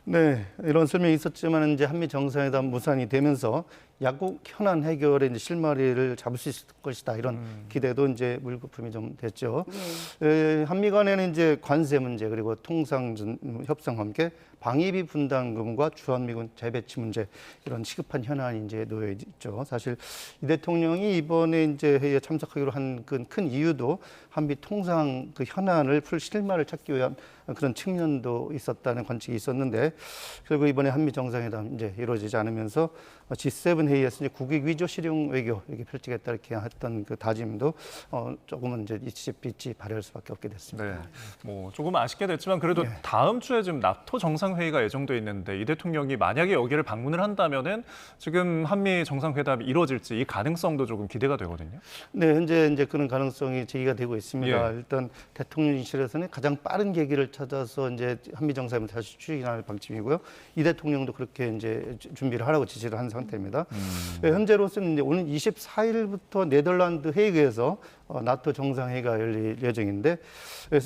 네, 이런 설명이 있었지만 이제 한미 정상회담 무산이 되면서 양국 현안 해결에 이제 실마리를 잡을 수 있을 것이다 이런 기대도 이제 물거품이 좀 됐죠. 한미 간에는 이제 관세 문제 그리고 통상 협상과 함께 방위비 분담금과 주한미군 재배치 문제 이런 시급한 현안이 이제 놓여 있죠. 사실 이 대통령이 이번에 이제 회의에 참석하기로 한 큰 이유도 한미 통상 그 현안을 풀 실마리를 찾기 위한 그런 측면도 있었다는 관측이 있었는데 결국 이번에 한미 정상회담 이제 이루어지지 않으면서 G7 회의에서 이제 국익 위조 실용 외교 이렇게 펼치겠다 이렇게 했던 그 다짐도 조금은 이제 빛이 발할 수밖에 없게 됐습니다. 네, 뭐 조금 아쉽게 됐지만 그래도 다음 주에 지금 나토 정상회의가 예정돼 있는데 이 대통령이 만약에 여기를 방문을 한다면은 지금 한미 정상회담이 이루어질지 이 가능성도 조금 기대가 되거든요. 네, 현재 이제 그런 가능성이 제기가 되고 있습니다. 일단 대통령실에서는 가장 빠른 계기를 찾아서 이제 한미 정상회담을 다시 추진할 방침이고요. 이 대통령도 그렇게 이제 준비를 하라고 지시를 한 상태입니다. 현재로서는 이제 오늘 24일부터 네덜란드 헤이그에서 나토 정상회의가 열릴 예정인데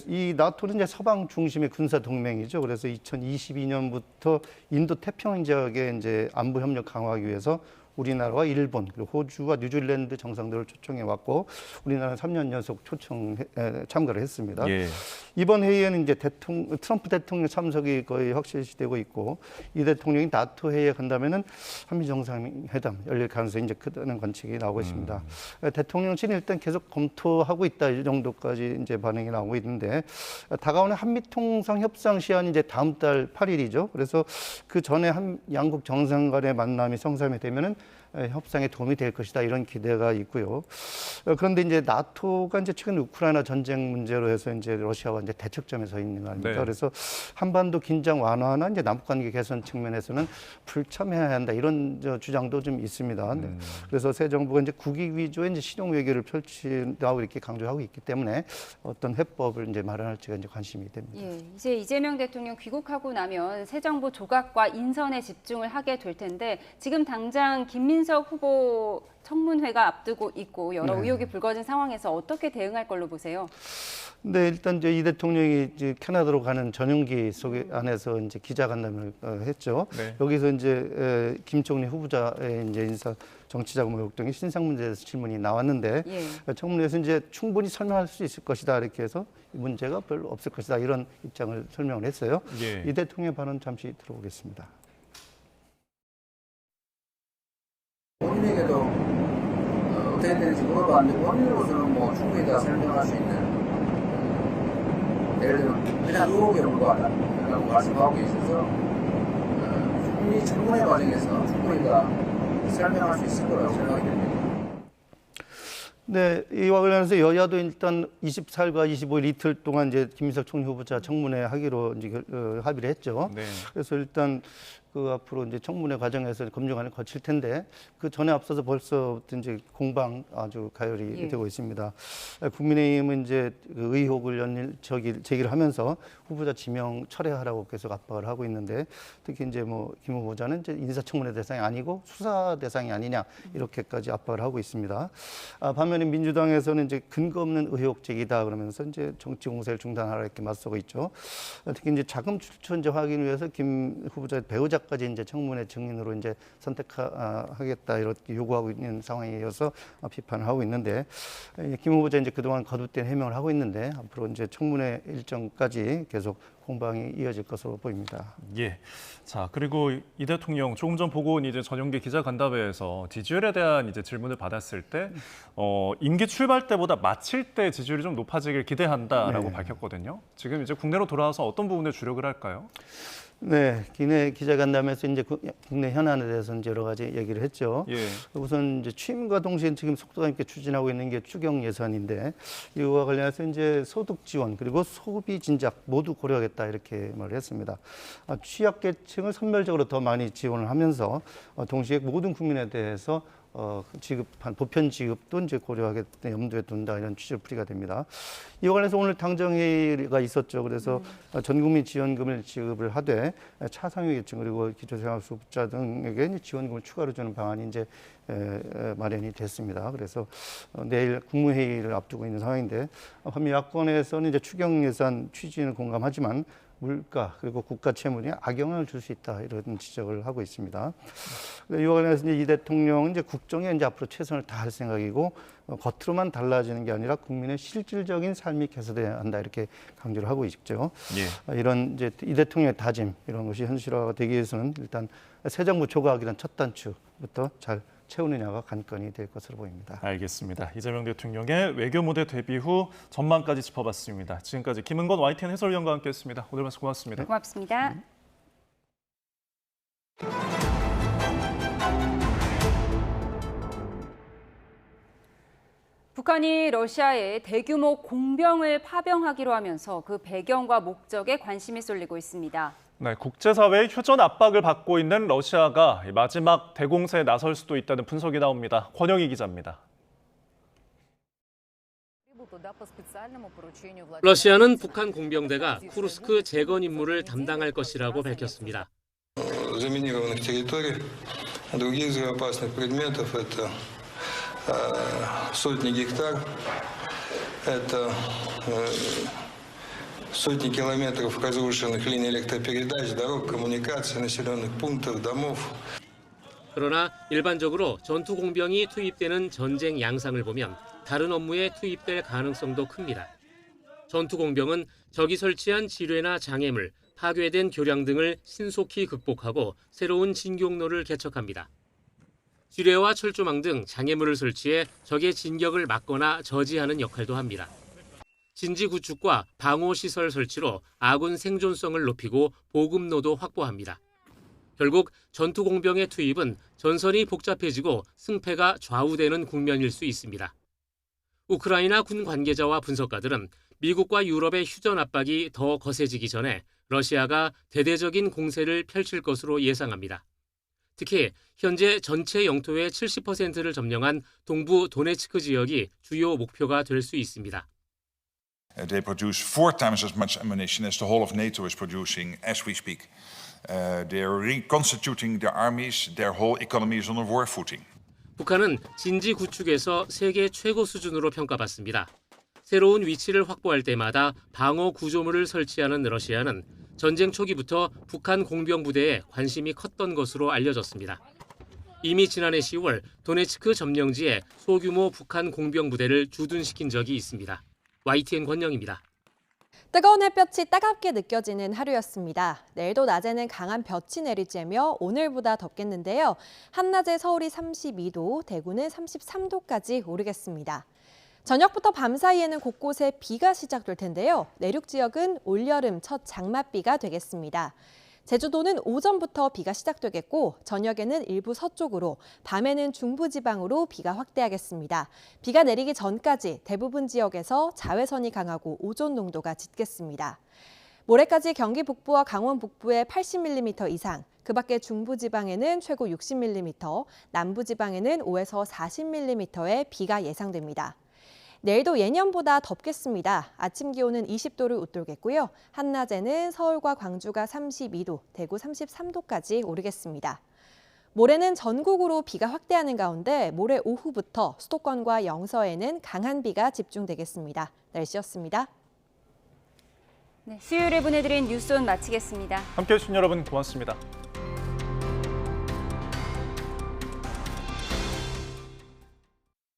이 나토는 이제 서방 중심의 군사 동맹이죠. 그래서 2022년부터 인도 태평양 지역의 이제 안보 협력 강화하기 위해서 우리나라와 일본 그리고 호주와 뉴질랜드 정상들을 초청해 왔고 우리나라는 3년 연속 참가를 했습니다. 이번 회의에는 이제 트럼프 대통령 참석이 거의 확실시되고 있고 이 대통령이 나토 회의에 간다면은 한미 정상회담 열릴 가능성이 이제 크다는 관측이 나오고 있습니다. 대통령실은 일단 계속 검토하고 있다 이 정도까지 이제 반응이 나오고 있는데 다가오는 한미 통상 협상 시한이 이제 다음 달 8일이죠. 그래서 그 전에 양국 정상 간의 만남이 성사가 되면은 협상에 도움이 될 것이다 이런 기대가 있고요. 그런데 이제 나토가 이제 최근 우크라이나 전쟁 문제로 해서 이제 러시아와 이제 대척점에 서 있는 거 아닙니까? 그래서 한반도 긴장 완화나 이제 남북관계 개선 측면에서는 불참해야 한다 이런 주장도 좀 있습니다. 그래서 새 정부가 이제 국익 위주의 이제 실용 외교를 펼친다고 이렇게 강조하고 있기 때문에 어떤 해법을 이제 마련할지가 이제 관심이 됩니다. 이제 이재명 대통령 귀국하고 나면 새 정부 조각과 인선에 집중을 하게 될 텐데 지금 당장 김민석 후보 청문회가 앞두고 있고 여러 의혹이 불거진 상황에서 어떻게 대응할 걸로 보세요? 네, 일단 이제 이 대통령이 이제 캐나다로 가는 전용기 속에 안에서 이제 기자간담회를 했죠. 여기서 이제 김 총리 후보자의 이제 인사 정치자금 의혹 등의 신상 문제에 대해서 질문이 나왔는데 청문회에서 이제 충분히 설명할 수 있을 것이다 이렇게 해서 문제가 별로 없을 것이다 이런 입장을 설명을 했어요. 이 대통령의 발언 잠시 들어보겠습니다. 본인에게도 어떻게 되는지 물어봤는데 본인으로서는 뭐 충분히 다 설명할 수 있는 예를 들면 그냥 의혹에 불과하다라고 말씀하고 계셔서 충분히 청문회 과정에서 충분히 다 설명할 수 있을 거라고 생각이 됩니다. 네, 이와 관련해서 여야도 일단 24일과 25일 이틀 동안 이제 김민석 총리 후보자 청문회 하기로 이제 합의를 했죠. 그래서 일단 그 앞으로 이제 청문회 과정에서 검증안을 거칠 텐데 그 전에 앞서서 벌써부터 이제 공방 아주 가열이 되고 있습니다. 국민의힘은 이제 그 의혹을 제기를 하면서 후보자 지명 철회하라고 계속 압박을 하고 있는데 특히 이제 뭐 김 후보자는 이제 인사청문회 대상이 아니고 수사 대상이 아니냐 이렇게까지 압박을 하고 있습니다. 반면에 민주당에서는 이제 근거 없는 의혹 제기다 그러면서 이제 정치 공세를 중단하라 이렇게 맞서고 있죠. 특히 이제 자금 출처 확인 위해서 김 후보자의 배우자까지 이제 청문회 증인으로 이제 선택하겠다 이렇게 요구하고 있는 상황이어서 비판을 하고 있는데 김 후보자 이제 그동안 거듭된 해명을 하고 있는데 앞으로 이제 청문회 일정까지 계속 공방이 이어질 것으로 보입니다. 자, 그리고 이 대통령 조금 전 보고 온 이제 전용기 기자간담회에서 지지율에 대한 이제 질문을 받았을 때 임기 출발 때보다 마칠 때 지지율이 좀 높아지길 기대한다라고 밝혔거든요. 지금 이제 국내로 돌아와서 어떤 부분에 주력을 할까요? 네, 기내 기자간담회에서 이제 국내 현안에 대해서 이제 여러 가지 얘기를 했죠. 예. 우선 이제 취임과 동시에 지금 속도감 있게 추진하고 있는 게 추경 예산인데 이와 관련해서 이제 소득 지원 그리고 소비 진작 모두 고려하겠다 이렇게 말을 했습니다. 취약계층을 선별적으로 더 많이 지원을 하면서 동시에 모든 국민에 대해서 지급한 보편 지급도 이제 고려하겠다 염두에 둔다 이런 취지로 풀이가 됩니다. 이와 관련해서 오늘 당정회의가 있었죠. 그래서 전국민 지원금을 지급을 하되 차상위계층 그리고 기초생활수급자 등에게 지원금을 추가로 주는 방안이 이제 마련이 됐습니다. 그래서 내일 국무회의를 앞두고 있는 상황인데 반면 야권에서는 이제 추경 예산 취지는 공감하지만 물가 그리고 국가 채무에 악영향을 줄 수 있다 이런 지적을 하고 있습니다. 이와 관련해서 이 대통령은 이제 국정에 이제 앞으로 최선을 다할 생각이고 겉으로만 달라지는 게 아니라 국민의 실질적인 삶이 개선돼야 한다 이렇게 강조를 하고 있죠. 예. 이런 이제 이 대통령의 다짐 이런 것이 현실화가 되기 위해서는 일단 새 정부 조각이란 첫 단추부터 잘 채우느냐가 관건이 될 것으로 보입니다. 알겠습니다. 이재명 대통령의 외교 무대 데뷔 후 전망까지 짚어봤습니다. 지금까지 김은건 YTN 해설위원과 함께했습니다. 오늘 말씀 고맙습니다. 고맙습니다. 북한이 러시아에 대규모 공병을 파병하기로 하면서 그 배경과 목적에 관심이 쏠리고 있습니다. 네, 국제사회의 휴전 압박을 받고 있는 러시아가 마지막 대공세에 나설 수도 있다는 분석이 나옵니다. 권영희 기자입니다. 러시아는 북한 공병대가 쿠르스크 재건 임무를 담당할 것이라고 밝혔습니다. заминированных территорий, других взрывоопасных предметов это сотни гектар, это сотни километров разрушенных линий электропередач, дорог, коммуникаций, населенных пунктов, домов. 그러나 일반적으로 전투 공병이 투입되는 전쟁 양상을 보면 다른 업무에 투입될 가능성도 큽니다. 전투 공병은 적이 설치한 지뢰나 장애물, 파괴된 교량 등을 신속히 극복하고 새로운 진격로를 개척합니다. 지뢰와 철조망 등 장애물을 설치해 적의 진격을 막거나 저지하는 역할도 합니다. 진지 구축과 방호 시설 설치로 아군 생존성을 높이고 보급로도 확보합니다. 결국 전투 공병의 투입은 전선이 복잡해지고 승패가 좌우되는 국면일 수 있습니다. 우크라이나 군 관계자와 분석가들은 미국과 유럽의 휴전 압박이 더 거세지기 전에 러시아가 대대적인 공세를 펼칠 것으로 예상합니다. 특히 현재 전체 영토의 70%를 점령한 동부 도네츠크 지역이 주요 목표가 될 수 있습니다. They produce 4 times as much ammunition as the whole of NATO is producing as we speak. They are reconstituting their armies. Their whole economy is on a war footing. 북한은 진지 구축에서 세계 최고 수준으로 평가받습니다. 새로운 위치를 확보할 때마다 방어 구조물을 설치하는 러시아는 전쟁 초기부터 북한 공병 부대에 관심이 컸던 것으로 알려졌습니다. 이미 지난해 10월 도네츠크 점령지에 소규모 북한 공병 부대를 주둔시킨 적이 있습니다. YTN 권영입니다. 뜨거운 햇볕이 따갑게 느껴지는 하루였습니다. 내일도 낮에는 강한 볕이 내리쬐며 오늘보다 덥겠는데요. 한낮에 서울이 32도, 대구는 33도까지 오르겠습니다. 저녁부터 밤 사이에는 곳곳에 비가 시작될 텐데요. 내륙 지역은 올여름 첫 장맛비가 되겠습니다. 제주도는 오전부터 비가 시작되겠고 저녁에는 일부 서쪽으로, 밤에는 중부지방으로 비가 확대하겠습니다. 비가 내리기 전까지 대부분 지역에서 자외선이 강하고 오존 농도가 짙겠습니다. 모레까지 경기 북부와 강원 북부에 80mm 이상, 그 밖에 중부지방에는 최고 60mm, 남부지방에는 5에서 40mm의 비가 예상됩니다. 내일도 예년보다 덥겠습니다. 아침 기온은 20도를 웃돌겠고요. 한낮에는 서울과 광주가 32도, 대구 33도까지 오르겠습니다. 모레는 전국으로 비가 확대하는 가운데 모레 오후부터 수도권과 영서에는 강한 비가 집중되겠습니다. 날씨였습니다. 네, 수요일에 보내드린 뉴스온 마치겠습니다. 함께해 주신 여러분 고맙습니다.